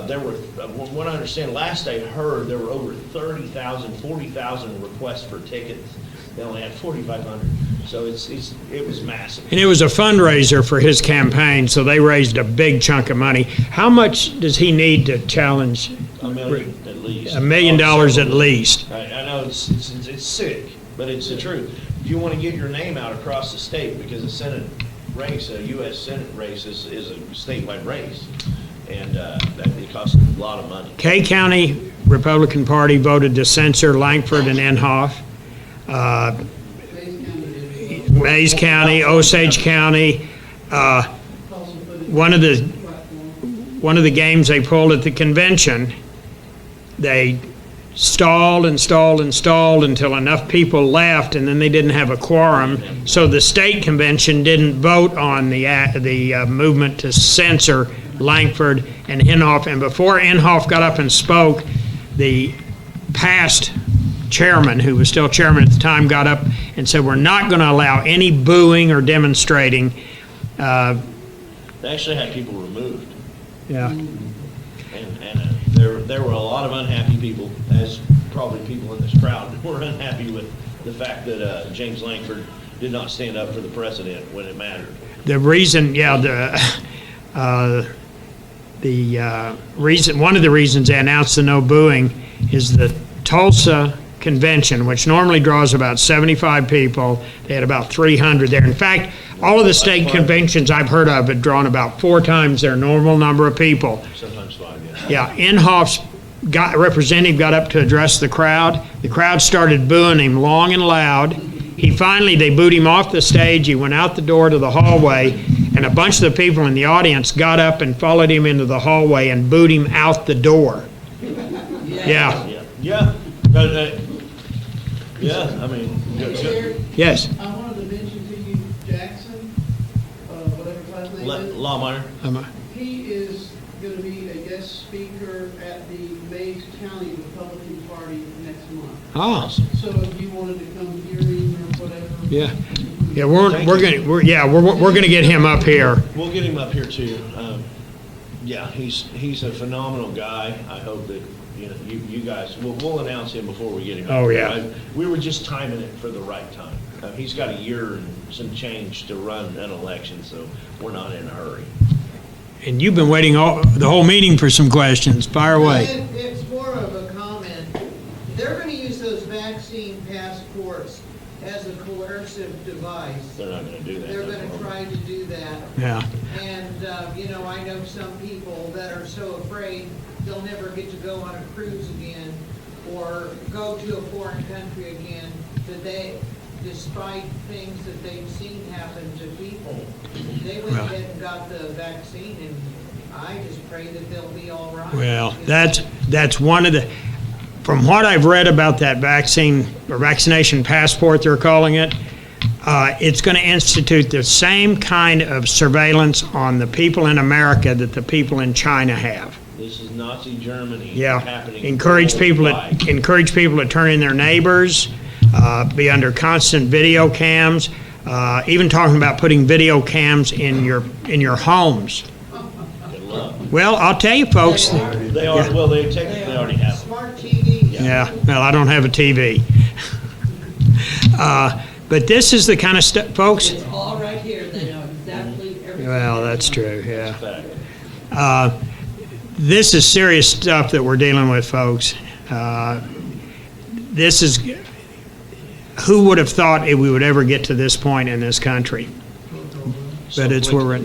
there were, from what I understand, last I heard, there were over 30,000, 40,000 requests for tickets. They only had 4,500. So it was massive. And it was a fundraiser for his campaign, so they raised a big chunk of money. How much does he need to challenge? $1 million at least. $1 million at least. I know it's sick, but it's the truth. If you want to get your name out across the state, because the Senate race, a U.S. Senate race is a statewide race, and it costs a lot of money. K County Republican Party voted to censor Langford and Inhofe. Mays County, Osage County. One of the games they pulled at the convention, they stalled until enough people left, and then they didn't have a quorum. So the state convention didn't vote on the movement to censor Langford and Inhofe. And before Inhofe got up and spoke, the past chairman, who was still chairman at the time, got up and said, "We're not going to allow any booing or demonstrating." They actually had people removed. Yeah. And there were a lot of unhappy people, as probably people in this crowd were unhappy with the fact that James Langford did not stand up for the president when it mattered. The reason, one of the reasons they announced the no booing is the Tulsa convention, which normally draws about 75 people. They had about 300 there. In fact, all of the state conventions I've heard of had drawn about 4 times their normal number of people. Sometimes 5, yeah. Yeah, Inhofe's representative got up to address the crowd. The crowd started booing him long and loud. They booed him off the stage. He went out the door to the hallway, and a bunch of the people in the audience got up and followed him into the hallway and booed him out the door. Yeah. Yeah. Yeah, I mean, Chair, Yes. I wanted to mention to you Jackson, whatever his last name is. Lawmeyer. He is going to be a guest speaker at the Mays County Republican Party next month. Oh, So if you wanted to come hear him or whatever. yeah. Yeah, we're gonna get him up here. We'll get him up here too. Yeah, he's a phenomenal guy. I hope that you guys, we'll announce him before we get him. Oh, yeah. We were just timing it for the right time. He's got a year and some change to run an election, so we're not in a hurry. And you've been waiting the whole meeting for some questions. Fire away. It's more of a comment. They're going to use those vaccine passports as a coercive device. They're not going to do that. They're going to try to do that. Yeah. And, I know some people that are so afraid they'll never get to go on a cruise again or go to a foreign country again, that they, despite things that they've seen happen to people, they went ahead and got the vaccine, and I just pray that they'll be all right. Well, that's one of the, from what I've read about that vaccine or vaccination passport, they're calling it, it's going to institute the same kind of surveillance on the people in America that the people in China have. This is Nazi Germany Yeah, happening. encourage people to turn in their neighbors, be under constant video cams, even talking about putting video cams in your homes. Good luck. Well, I'll tell you, folks. They are, Yeah. well, they technically already have. Smart TV. Yeah, well, I don't have a TV. But this is the kind of stuff, folks. It's all right here, they know exactly everything. Well, that's true, yeah. Fact. This is serious stuff that we're dealing with, folks. This is, who would have thought we would ever get to this point in this country? But it's where we're at.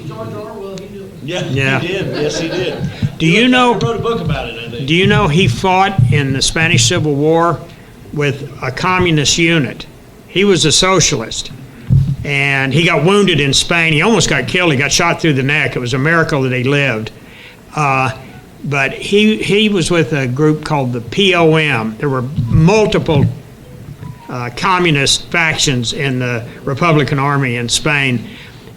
George Orwell, he knew it. Yeah, he did. Yes, he did. Do you know? I wrote a book about it, I think. Do you know he fought in the Spanish Civil War with a communist unit? He was a socialist, and he got wounded in Spain. He almost got killed. He got shot through the neck. It was a miracle that he lived. But he was with a group called the POM. There were multiple communist factions in the Republican Army in Spain,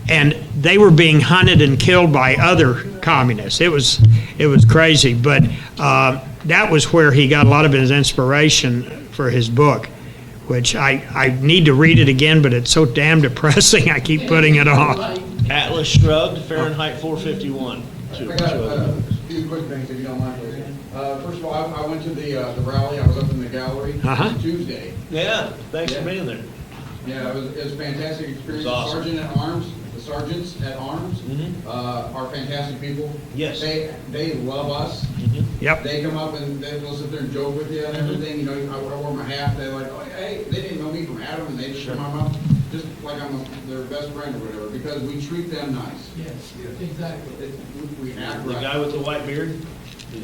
and they were being hunted and killed by other communists. It was crazy, but that was where he got a lot of his inspiration for his book, which I need to read it again, but it's so damn depressing, I keep putting it off. Atlas Shrugged, Fahrenheit 451. I got a few quick things, if you don't mind, please. First of all, I went to the rally, I was up in the gallery Uh-huh. Tuesday. Yeah, thanks for being there. Yeah, it was a fantastic experience. It was awesome. The sergeants at arms are fantastic people. Yes. They love us. Yep. They come up and they'll sit there and joke with you and everything, you know, I wore my hat, they're like, oh, hey, they didn't know me from Adam, and they just come up, just like I'm their best friend or whatever, because we treat them nice. Yes, exactly. We act The right. guy with the white beard?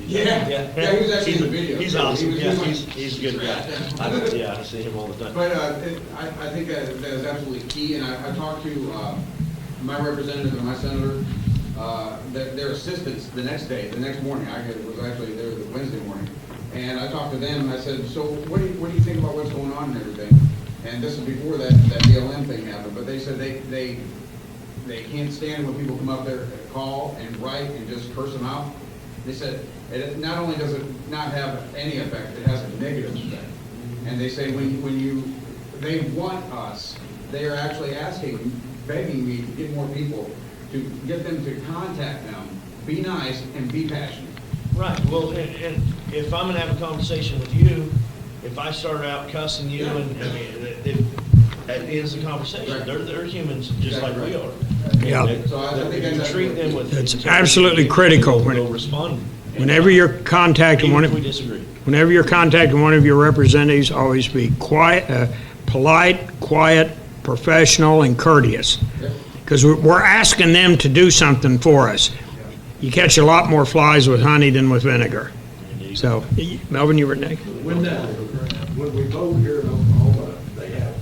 Yeah, he was actually in the video. He's so awesome, he yeah, was he's a good guy. Yeah, I see him all the time. But I think that is absolutely key, and I talked to my representative and my senator, their assistants the next morning. It was actually there the Wednesday morning, and I talked to them and I said, so what do you think about what's going on and everything? And this is before that BLM thing happened, but they said they can't stand when people come up there and call and write and just curse them out. They said, not only does it not have any effect, it has a negative effect. And they say they want us, they are actually begging me to get more people, to get them to contact them, be nice and be passionate. Right, well, and if I'm gonna have a conversation with you, if I start out cussing you, and, I mean, that ends the conversation. Right. They're humans just like we are. Yeah. And So I think if you that's treat them with. It's integrity, absolutely critical when- They'll respond. Whenever you're contacting Even one if of, we disagree. whenever you're contacting one of your representatives, always be quiet, polite, quiet, professional, and courteous. Because we're asking them to do something for us. You catch a lot more flies with honey than with vinegar. So, Melvin, you were next. When we vote here in Oklahoma, they have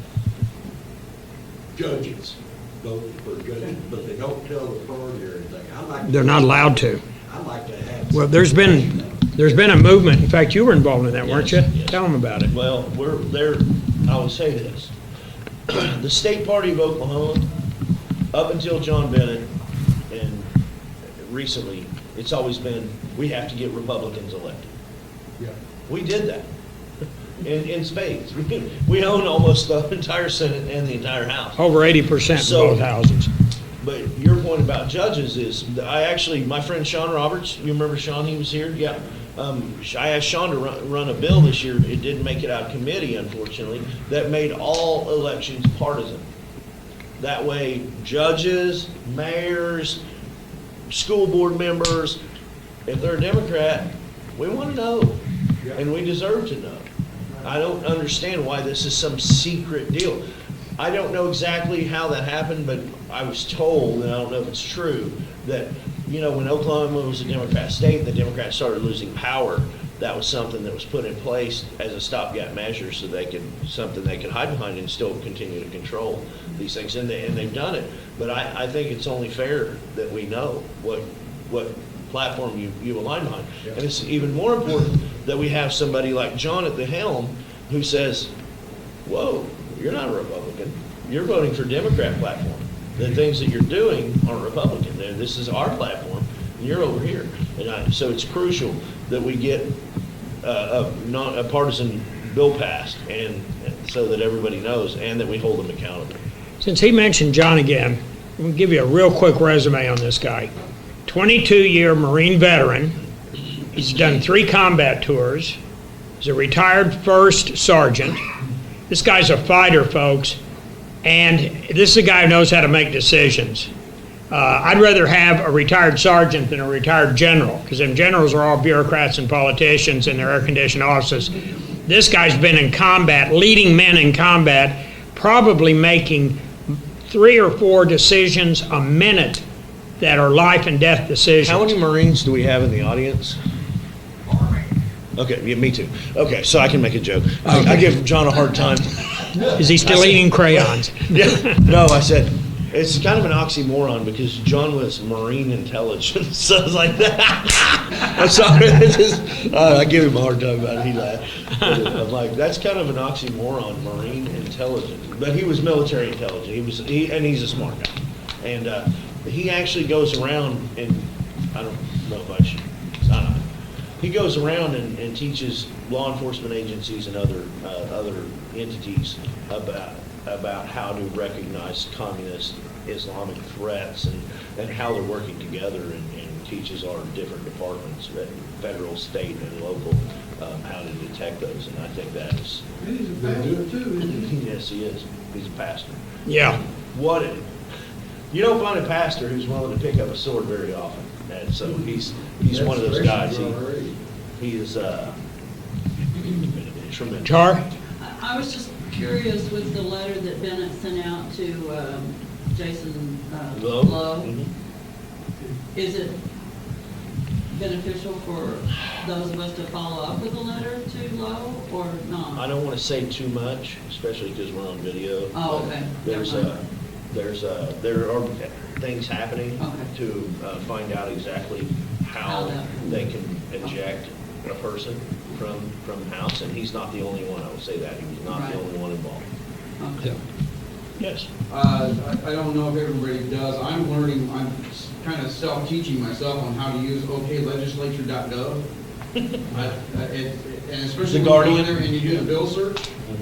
judges vote for judges, but they don't tell the authority or anything. They're not allowed to. I'd like to have. Well, there's been a movement. In fact, you were involved in that, weren't you? Yes. Tell them about it. Well, we're there, I will say this. The state party of Oklahoma, up until John Bennett, and recently, it's always been, we have to get Republicans elected. Yeah. We did that in spades. We own almost the entire Senate and the entire House. Over 80% in So- both houses. But your point about judges is, my friend Sean Roberts, you remember Sean, he was here? Yeah. I asked Sean to run a bill this year, it didn't make it out of committee, unfortunately, that made all elections partisan. That way, judges, mayors, school board members, if they're a Democrat, we want to know, and we deserve to know. I don't understand why this is some secret deal. I don't know exactly how that happened, but I was told, and I don't know if it's true, that, when Oklahoma was a Democrat state, the Democrats started losing power, that was something that was put in place as a stopgap measure so something they could hide behind and still continue to control these things, and they've done it. But I think it's only fair that we know what platform you align behind. And it's even more important that we have somebody like John at the helm who says, whoa, you're not a Republican. You're voting for Democrat platform. The things that you're doing aren't Republican. This is our platform, and you're over here. And so it's crucial that we get a partisan bill passed, and so that everybody knows, and that we hold them accountable. Since he mentioned John again, I'm going to give you a real quick resume on this guy. 22-year Marine veteran. He's done 3 combat tours. He's a retired first sergeant. This guy's a fighter, folks, and this is a guy who knows how to make decisions. I'd rather have a retired sergeant than a retired general, because them generals are all bureaucrats and politicians in their air-conditioned offices. This guy's been in combat, leading men in combat, probably making 3 or 4 decisions a minute that are life and death decisions. How many Marines do we have in the audience? Okay, yeah, me too. Okay, so I can make a joke. I give John a hard time. Is he still eating crayons? Yeah, no, I said, it's kind of an oxymoron because John was Marine intelligence, so I was like, I'm sorry, I give him a hard time about it, he laughed. I'm like, that's kind of an oxymoron, Marine intelligence. But he was military intelligence, and he's a smart guy. And he actually goes around, and I don't know if I should, I don't know. he goes around and teaches law enforcement agencies and other entities about how to recognize communist Islamic threats and how they're working together, and teaches our different departments, federal, state, and local, how to detect those. And I think that is. He's a pastor too, isn't he? Yes, he is. He's a pastor. Yeah. You don't find a pastor who's willing to pick up a sword very often, and so he's one of those guys. He is tremendous. Char? I was just curious with the letter that Bennett sent out to Jason Lowe? Lowe. Mhm. Is it beneficial for those of us to follow up with a letter to Lowe or not? I don't want to say too much, especially because we're on video. Oh, but okay. There are things happening Okay. to find out exactly how they can eject a person from the house, and he's not the only one. I will say that he was not Right. the only one involved. Okay. Yes. I don't know if everybody does. I'm learning, I'm kind of self-teaching myself on how to use oklegislature.gov. And especially when The you go Guardian. in there and you do the bill search.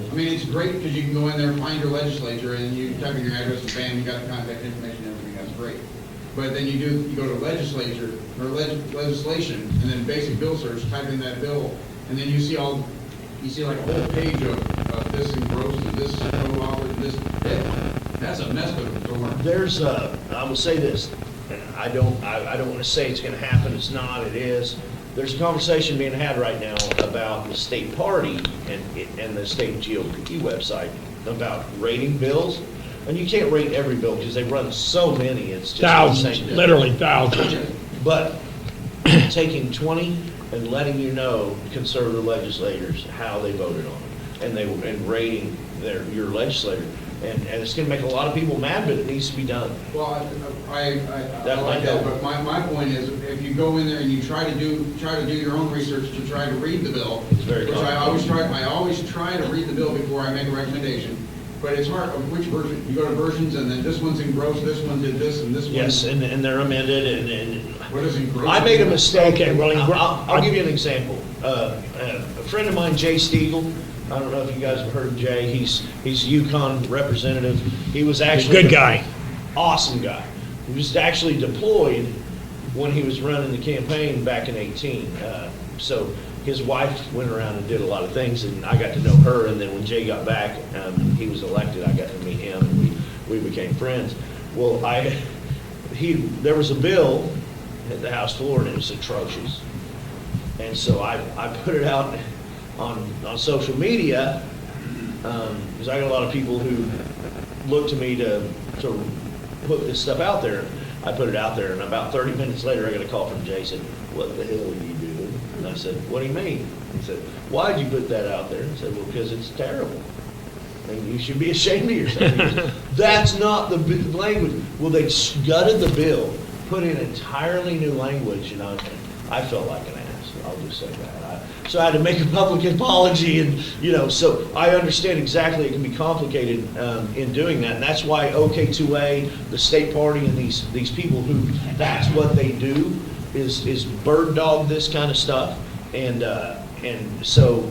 I mean, it's great because you can go in there and find your legislature and you type in your address and bam, you got the contact information and everything. That's great. But then you go to legislature or legislation and then basic bill search, type in that bill, and then you see like a whole page of this engrossed and this co-authored and this. That's a mess to learn. I will say this, and I don't want to say it's going to happen. It's not. It is. There's a conversation being had right now about the state party and the state GOP website about rating bills. And you can't rate every bill because they run so many. It's just Thousands, insane. literally thousands. But taking 20 and letting you know, conservative legislators, how they voted on it, and rating your legislator. And it's going to make a lot of people mad, but it needs to be done. Well, I That like might that, help. but my point is, if you go in there and you try to do your own research to try to read the bill, It's very which I always try to read the bill before I make a recommendation, but it's hard, which version? You go to versions and then this one's engrossed, this one did this, and this one. Yes, and they're amended, and What is engrossed? I made a mistake. Okay, well, I'll give you an example. A friend of mine, Jay Stiegel, I don't know if you guys have heard of Jay. He's a Yukon representative. He was actually Good guy. Awesome guy. He was actually deployed when he was running the campaign back in 18. So his wife went around and did a lot of things, and I got to know her. And then when Jay got back, he was elected. I got to meet him, and we became friends. Well, there was a bill at the House floor, and it was atrocious. And so I put it out on social media, because I got a lot of people who look to me to put this stuff out there. I put it out there, and about 30 minutes later, I got a call from Jason. What the hell are you doing? And I said, what do you mean? He said, why'd you put that out there? I said, well, because it's terrible. And you should be ashamed of yourself. He goes, that's not the language. Well, they gutted the bill, put in entirely new language, and I felt like an ass. I'll just say that. So I had to make a public apology, and so I understand exactly it can be complicated in doing that, and that's why OK2A, the state party, and these people who that's what they do is bird dog this kind of stuff, and so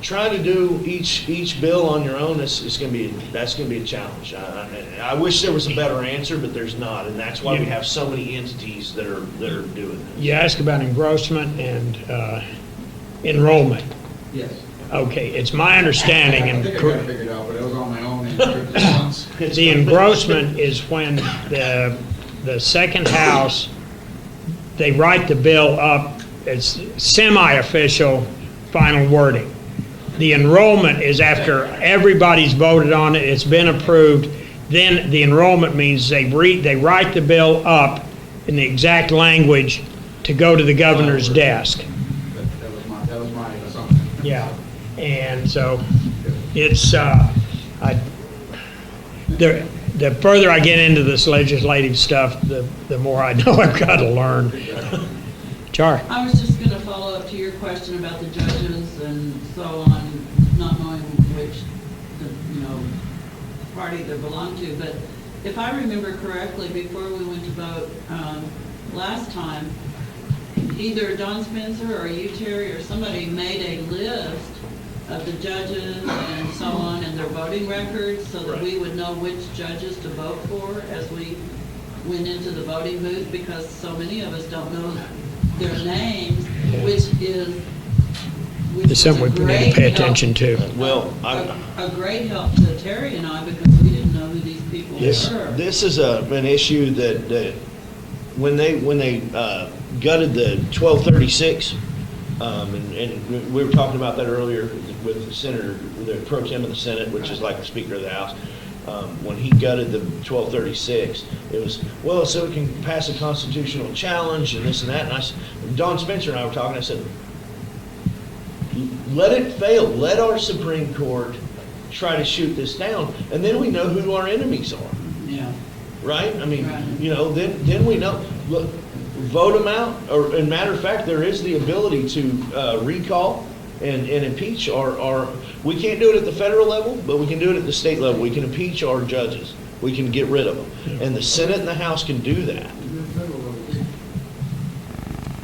trying to do each bill on your own that's going to be a challenge. I wish there was a better answer, but there's not, and that's why we have so many entities that are doing this. You asked about engrossment and enrollment. Yes. Okay, it's my understanding, I think I got it figured out, but it was on my own. And the engrossment is when the second house, they write the bill up, it's semi-official final wording. The enrollment is after everybody's voted on it, it's been approved, then the enrollment means they write the bill up in the exact language to go to the governor's desk. That was my assumption. Yeah, and so it's, the further I get into this legislative stuff, the more I know I've got to learn. Char? I was just gonna follow up to your question about the judges and so on, not knowing which, party they belong to, but if I remember correctly, before we went to vote, last time, either Don Spencer or you, Terry, or somebody made a list of the judges and so on and their voting records so that we would know which judges to vote for as we went into the voting booth, because so many of us don't know their names, which It's was something a we need great to pay help. attention to. Well, A great help to Terry and I, because we didn't know who these people were. this is an issue that when they gutted the 1236, and we were talking about that earlier with the senator, the pro tem of the Senate, which is like the Speaker of the House. When he gutted the 1236, it was, well, so it can pass a constitutional challenge and this and that. And Don Spencer and I were talking, I said, let it fail. Let our Supreme Court try to shoot this down, and then we know who our enemies are. Yeah. Right? I mean, Right. then we know. Look, vote them out. Or, as a matter of fact, there is the ability to recall and impeach our. We can't do it at the federal level, but we can do it at the state level. We can impeach our judges. We can get rid of them, and the Senate and the House can do that.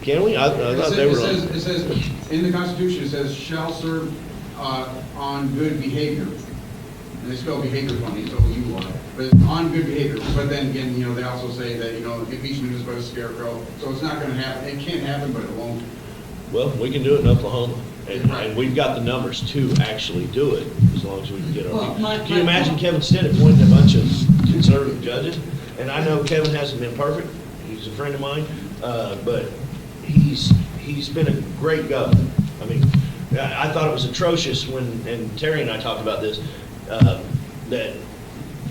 Can we? I thought they were. It says, in the Constitution, it says, shall serve on good behavior. And they spell behavior funny, so you are, but on good behavior. But then again, they also say that, impeachment is but a scarecrow, so it's not gonna happen. It can't happen, but it won't. Well, we can do it in Oklahoma, and Right. we've got the numbers to actually do it, as long as we can get our. Well, Can you imagine Kevin Stitt appointing a bunch of conservative judges? And I know Kevin hasn't been perfect, he's a friend of mine, but he's been a great governor. I mean, I thought it was atrocious when, and Terry and I talked about this, that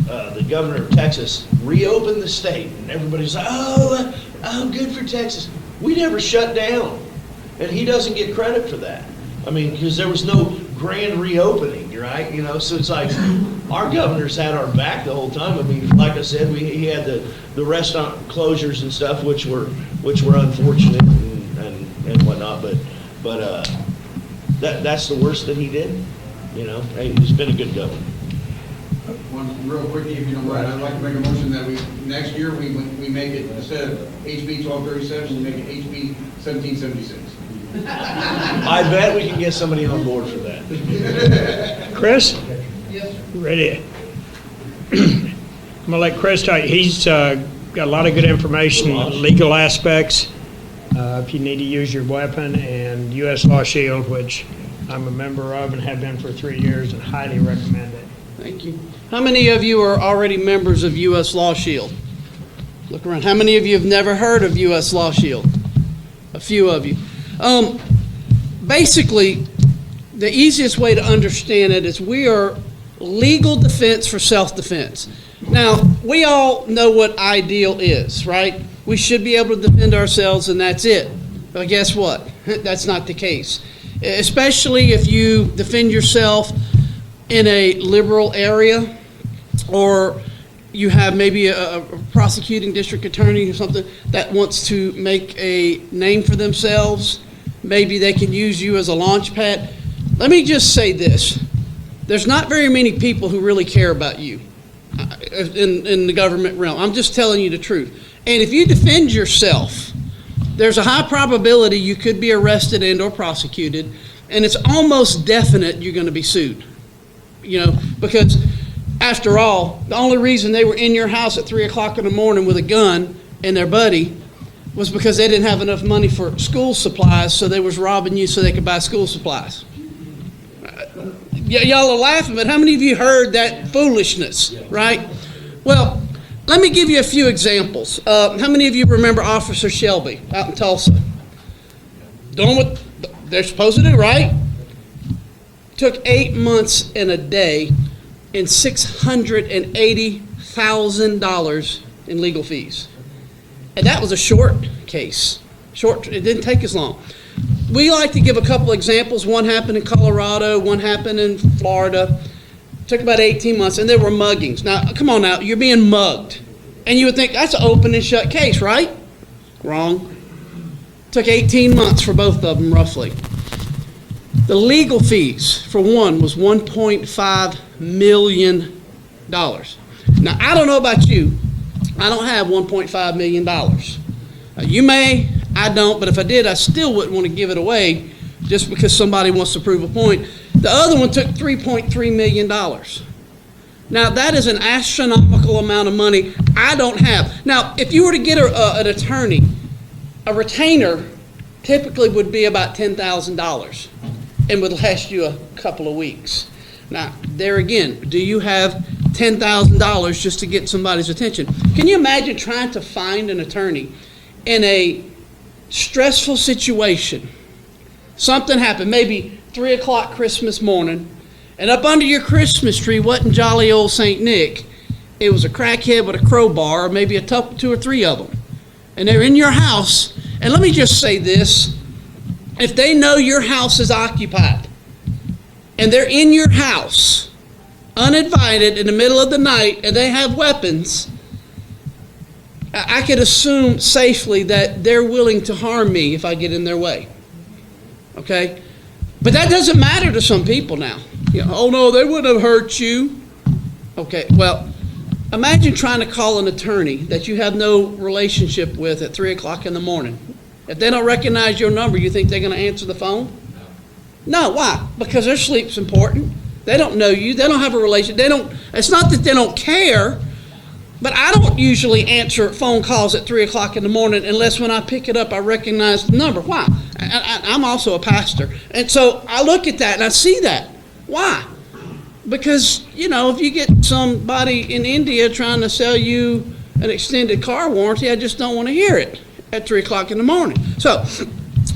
the governor of Texas reopened the state, and everybody's like, oh, good for Texas. We never shut down, and he doesn't get credit for that. I mean, because there was no grand reopening, right? So it's like our governor's had our back the whole time. I mean, like I said, he had the restaurant closures and stuff, which were unfortunate and whatnot. But that's the worst that he did. Hey, he's been a good governor. One real quickly, if you don't mind, I'd like to make a motion that next year, we make it, instead of HB 1237, we make it HB 1776. I bet we can get somebody on board for that. Chris? Yes, sir. Ready? I'm gonna let Chris tell you, he's got a lot of good information on legal aspects, if you need to use your weapon, and U.S. Law Shield, which I'm a member of and have been for 3 years, and highly recommend it. Thank you. How many of you are already members of U.S. Law Shield? Look around. How many of you have never heard of U.S. Law Shield? A few of you. Basically, the easiest way to understand it is we are legal defense for self-defense. Now, we all know what ideal is, right? We should be able to defend ourselves and that's it. But guess what? That's not the case. Especially if you defend yourself in a liberal area, or you have maybe a prosecuting district attorney or something that wants to make a name for themselves. Maybe they can use you as a launch pad. Let me just say this. There's not very many people who really care about you in the government realm. I'm just telling you the truth. And if you defend yourself, there's a high probability you could be arrested and or prosecuted, and it's almost definite you're going to be sued. Because after all, the only reason they were in your house at 3 o'clock in the morning with a gun and their buddy was because they didn't have enough money for school supplies, so they was robbing you so they could buy school supplies. Y'all are laughing, but how many of you heard that foolishness, right? Well, let me give you a few examples. How many of you remember Officer Shelby out in Tulsa? Doing what they're supposed to do, right? Took 8 months and a day and $680,000 in legal fees. And that was a short case. It didn't take as long. We like to give a couple examples. One happened in Colorado, one happened in Florida. Took about 18 months, and there were muggings. Now, come on now, you're being mugged. And you would think that's an open and shut case, right? Wrong. Took 18 months for both of them, roughly. The legal fees for one was $1.5 million. Now, I don't know about you. I don't have $1.5 million. You may, I don't, but if I did, I still wouldn't want to give it away just because somebody wants to prove a point. The other one took $3.3 million. Now, that is an astronomical amount of money I don't have. Now, if you were to get an attorney, a retainer typically would be about $10,000 and would last you a couple of weeks. Now, there again, do you have $10,000 just to get somebody's attention? Can you imagine trying to find an attorney in a stressful situation? Something happened, maybe 3 o'clock Christmas morning, and up under your Christmas tree wasn't jolly old St. Nick. It was a crackhead with a crowbar, or maybe two or three of them. And they're in your house. And let me just say this. If they know your house is occupied, and they're in your house, uninvited, in the middle of the night, and they have weapons, I could assume safely that they're willing to harm me if I get in their way. Okay? But that doesn't matter to some people now. You know, oh no, they wouldn't have hurt you. Okay, well, imagine trying to call an attorney that you have no relationship with at 3 o'clock in the morning. If they don't recognize your number, you think they're going to answer the phone? No, why? Because their sleep's important. They don't know you. They don't have a relationship. It's not that they don't care, but I don't usually answer phone calls at 3 o'clock in the morning unless when I pick it up, I recognize the number. Why? I'm also a pastor. And so I look at that and I see that. Why? Because, you know, if you get somebody in India trying to sell you an extended car warranty, I just don't want to hear it at 3 o'clock in the morning. So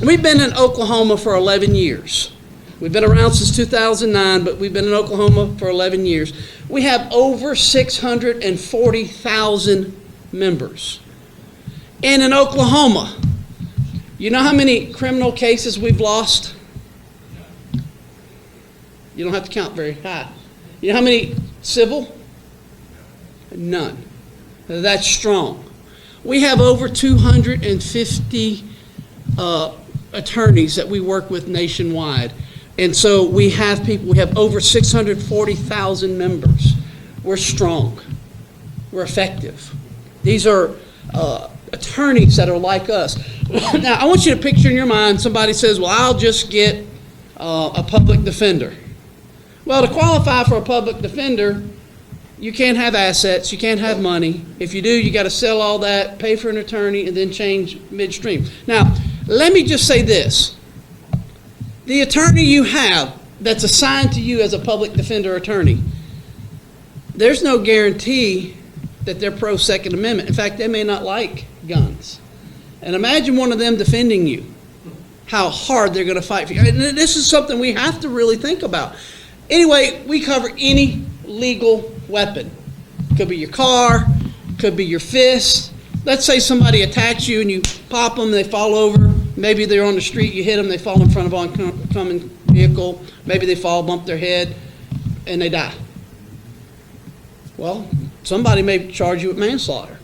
we've been in Oklahoma for 11 years. We've been around since 2009, but we've been in Oklahoma for 11 years. We have over 640,000 members. And in Oklahoma, you know how many criminal cases we've lost? You don't have to count very high. You know how many civil? None. That's strong. We have over 250 attorneys that we work with nationwide. And so we have over 640,000 members. We're strong. We're effective. These are attorneys that are like us. Now, I want you to picture in your mind, somebody says, well, I'll just get a public defender. Well, to qualify for a public defender, you can't have assets, you can't have money. If you do, you got to sell all that, pay for an attorney, and then change midstream. Now, let me just say this. The attorney you have that's assigned to you as a public defender attorney, there's no guarantee that they're pro-Second Amendment. In fact, they may not like guns. And imagine one of them defending you, how hard they're going to fight for you. And this is something we have to really think about. Anyway, we cover any legal weapon. Could be your car, could be your fist. Let's say somebody attacks you and you pop them, they fall over. Maybe they're on the street, you hit them, they fall in front of an oncoming vehicle. Maybe they fall, bump their head, and they die. Well, somebody may charge you with manslaughter.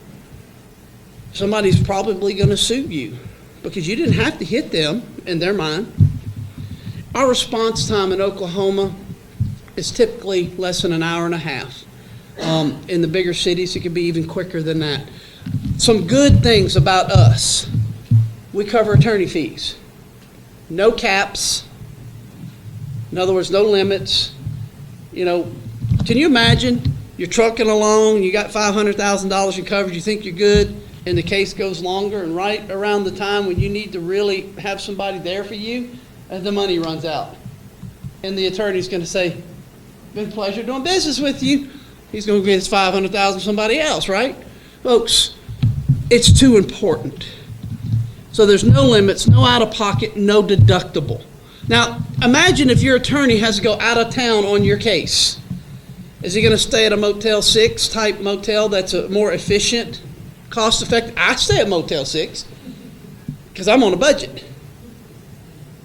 Somebody's probably going to sue you because you didn't have to hit them in their mind. Our response time in Oklahoma is typically less than an hour and a half. In the bigger cities, it could be even quicker than that. Some good things about us. We cover attorney fees. No caps. In other words, no limits. You know, can you imagine you're trucking along, you got $500,000 in coverage, you think you're good, and the case goes longer, and right around the time when you need to really have somebody there for you, the money runs out. And the attorney's going to say, been a pleasure doing business with you. He's going to get his $500,000 to somebody else, right? Folks, it's too important. So there's no limits, no out-of-pocket, no deductible. Now, imagine if your attorney has to go out of town on your case. Is he going to stay at a Motel 6 type motel that's a more efficient, cost-effective? I stay at Motel 6 because I'm on a budget.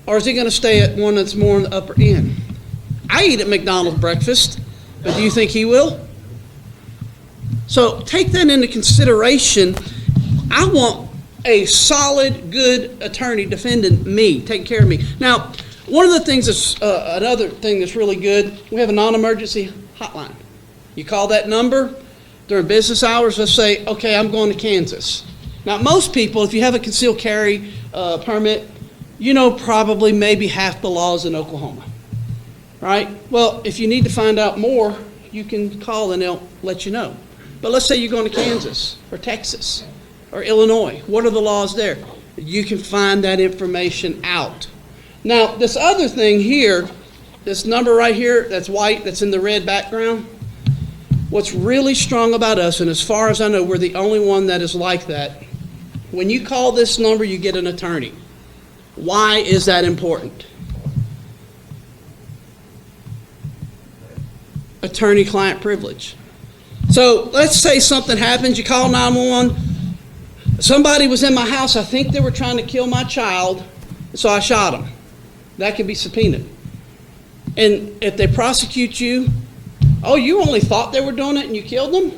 Or is he going to stay at one that's more in the upper end? I eat at McDonald's breakfast, but do you think he will? So take that into consideration. I want a solid, good attorney defending me, taking care of me. Now, one of the things that's, another thing that's really good, we have a non-emergency hotline. You call that number during business hours, let's say, okay, I'm going to Kansas. Now, most people, if you have a concealed carry permit, you know probably maybe half the laws in Oklahoma, right? Well, if you need to find out more, you can call and they'll let you know. But let's say you're going to Kansas or Texas or Illinois. What are the laws there? You can find that information out. Now, this other thing here, this number right here that's white, that's in the red background, what's really strong about us, and as far as I know, we're the only one that is like that, when you call this number, you get an attorney. Why is that important? Attorney-client privilege. So let's say something happens, you call 911, somebody was in my house, I think they were trying to kill my child, so I shot them. That can be subpoenaed. And if they prosecute you, oh, you only thought they were doing it and you killed them?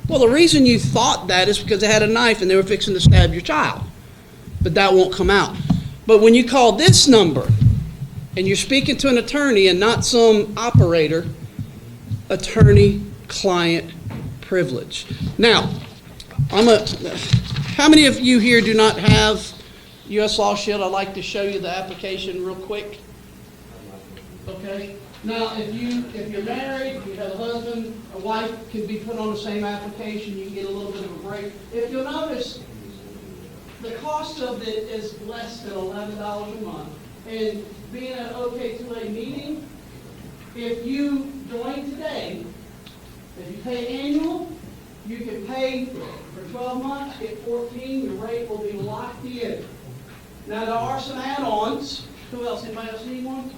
Well, the reason you thought that is because they had a knife and they were fixing to stab your child. But that won't come out. But when you call this number and you're speaking to an attorney and not some operator, attorney-client privilege. Now, how many of you here do not have U.S. Law Shield? I'd like to show you the application real quick. Okay. Now, if you're married, you have a husband, a wife can be put on the same application. You can get a little bit of a break. If you'll notice, the cost of it is less than $11 a month. And being at an OK2A meeting, if you join today, if you pay annual, you can pay for 12 months, get 14, your rate will be locked in. Now, there are some add-ons. Who else? Anybody else need one?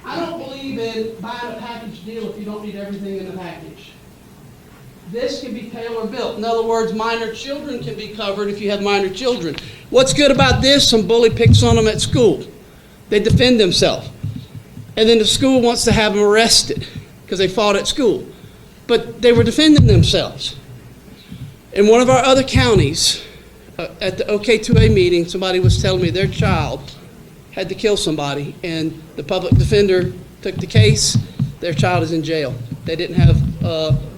I don't believe in buying a package deal if you don't need everything in the package. This can be tailor-built. In other words, minor children can be covered if you have minor children. What's good about this? Some bully picks on them at school. They defend themselves. And then the school wants to have them arrested because they fought at school. But they were defending themselves. In one of our other counties, at the OK2A meeting, somebody was telling me their child had to kill somebody, and the public defender took the case. Their child is in jail. They didn't have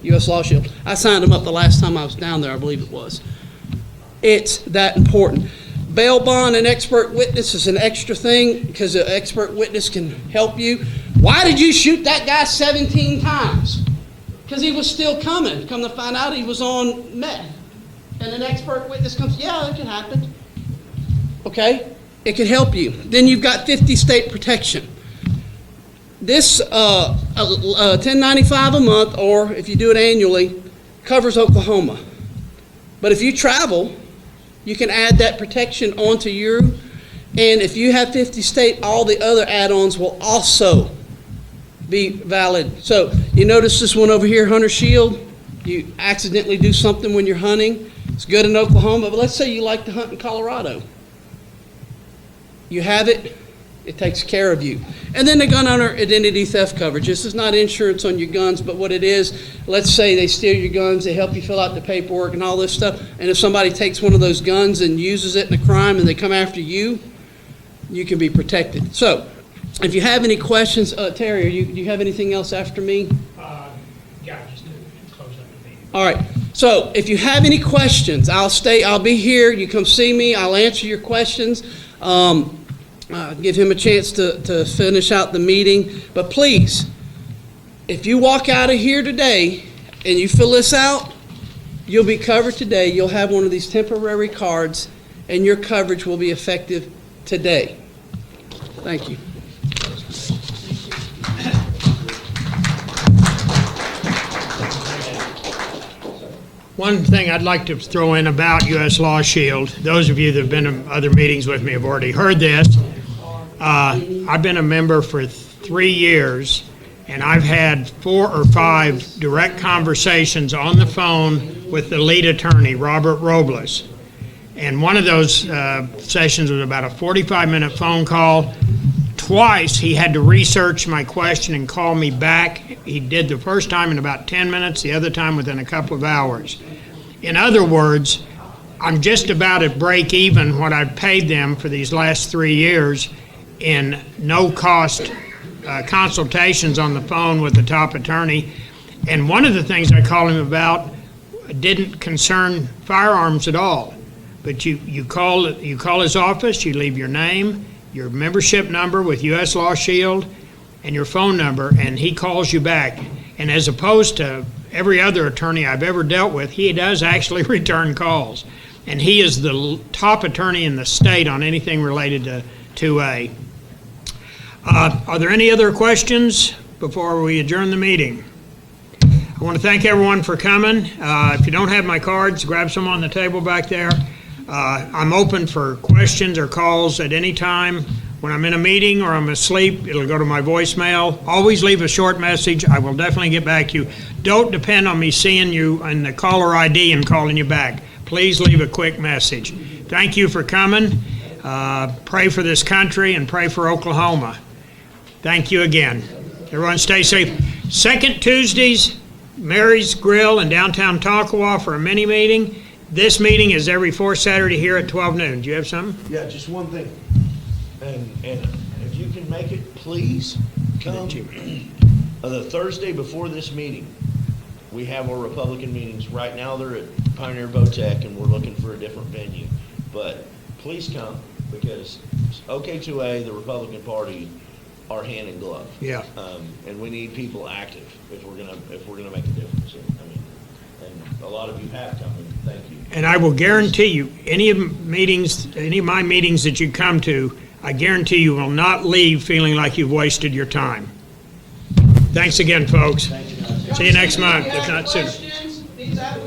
U.S. Law Shield. I signed them up the last time I was down there, I believe it was. It's that important. Bail bond and expert witness is an extra thing because an expert witness can help you. Why did you shoot that guy 17 times? Because he was still coming. Come to find out he was on meth. And an expert witness comes, yeah, it can happen. Okay? It can help you. Then you've got 50 state protection. This $10.95 a month, or if you do it annually, covers Oklahoma. But if you travel, you can add that protection onto you. And if you have 50 state, all the other add-ons will also be valid. So you notice this one over here, Hunter Shield. You accidentally do something when you're hunting. It's good in Oklahoma, but let's say you like to hunt in Colorado. You have it, it takes care of you. And then the gun owner identity theft coverage. This is not insurance on your guns, but what it is, let's say they steal your guns, they help you fill out the paperwork and all this stuff, and if somebody takes one of those guns and uses it in a crime and they come after you, you can be protected. So, if you have any questions, Terry, do you have anything else after me? Yeah, just to close up the meeting. All right. So if you have any questions, I'll be here. You come see me. I'll answer your questions. Give him a chance to finish out the meeting. But please, if you walk out of here today and you fill this out, you'll be covered today. You'll have one of these temporary cards, and your coverage will be effective today. Thank you. One thing I'd like to throw in about U.S. Law Shield, those of you that have been to other meetings with me have already heard this. I've been a member for 3 years, and I've had 4 or 5 direct conversations on the phone with the lead attorney, Robert Robles. And one of those sessions was about a 45-minute phone call. Twice he had to research my question and call me back. He did the first time in about 10 minutes, the other time within a couple of hours. In other words, I'm just about at break even what I've paid them for these last 3 years in no-cost consultations on the phone with the top attorney. And one of the things I called him about didn't concern firearms at all. but you call his office, you leave your name, your membership number with U.S. Law Shield, and your phone number, and he calls you back. And as opposed to every other attorney I've ever dealt with, he does actually return calls. And he is the top attorney in the state on anything related to 2A. Are there any other questions before we adjourn the meeting? I want to thank everyone for coming. If you don't have my cards, grab some on the table back there. I'm open for questions or calls at any time. When I'm in a meeting or I'm asleep, it'll go to my voicemail. Always leave a short message. I will definitely get back to you. Don't depend on me seeing you in the caller ID and calling you back. Please leave a quick message. Thank you for coming. Pray for this country and pray for Oklahoma. Thank you again. Everyone stay safe. Second Tuesdays, Mary's Grill in downtown Tonkawa for a mini meeting. This meeting is every fourth Saturday here at 12 noon. Do you have something? Yeah, just one thing. And if you can make it, please come. The Thursday before this meeting, we have our Republican meetings. Right now, they're at Pioneer Botech, and we're looking for a different venue. But please come, because OK2A, the Republican Party, are hand in glove. Yeah. And we need people active if we're gonna make a difference. And a lot of you have come, and thank you. And I will guarantee you, any of my meetings that you come to, I guarantee you will not leave feeling like you've wasted your time. Thanks again, folks. See you next month, if not sooner. Questions? These applications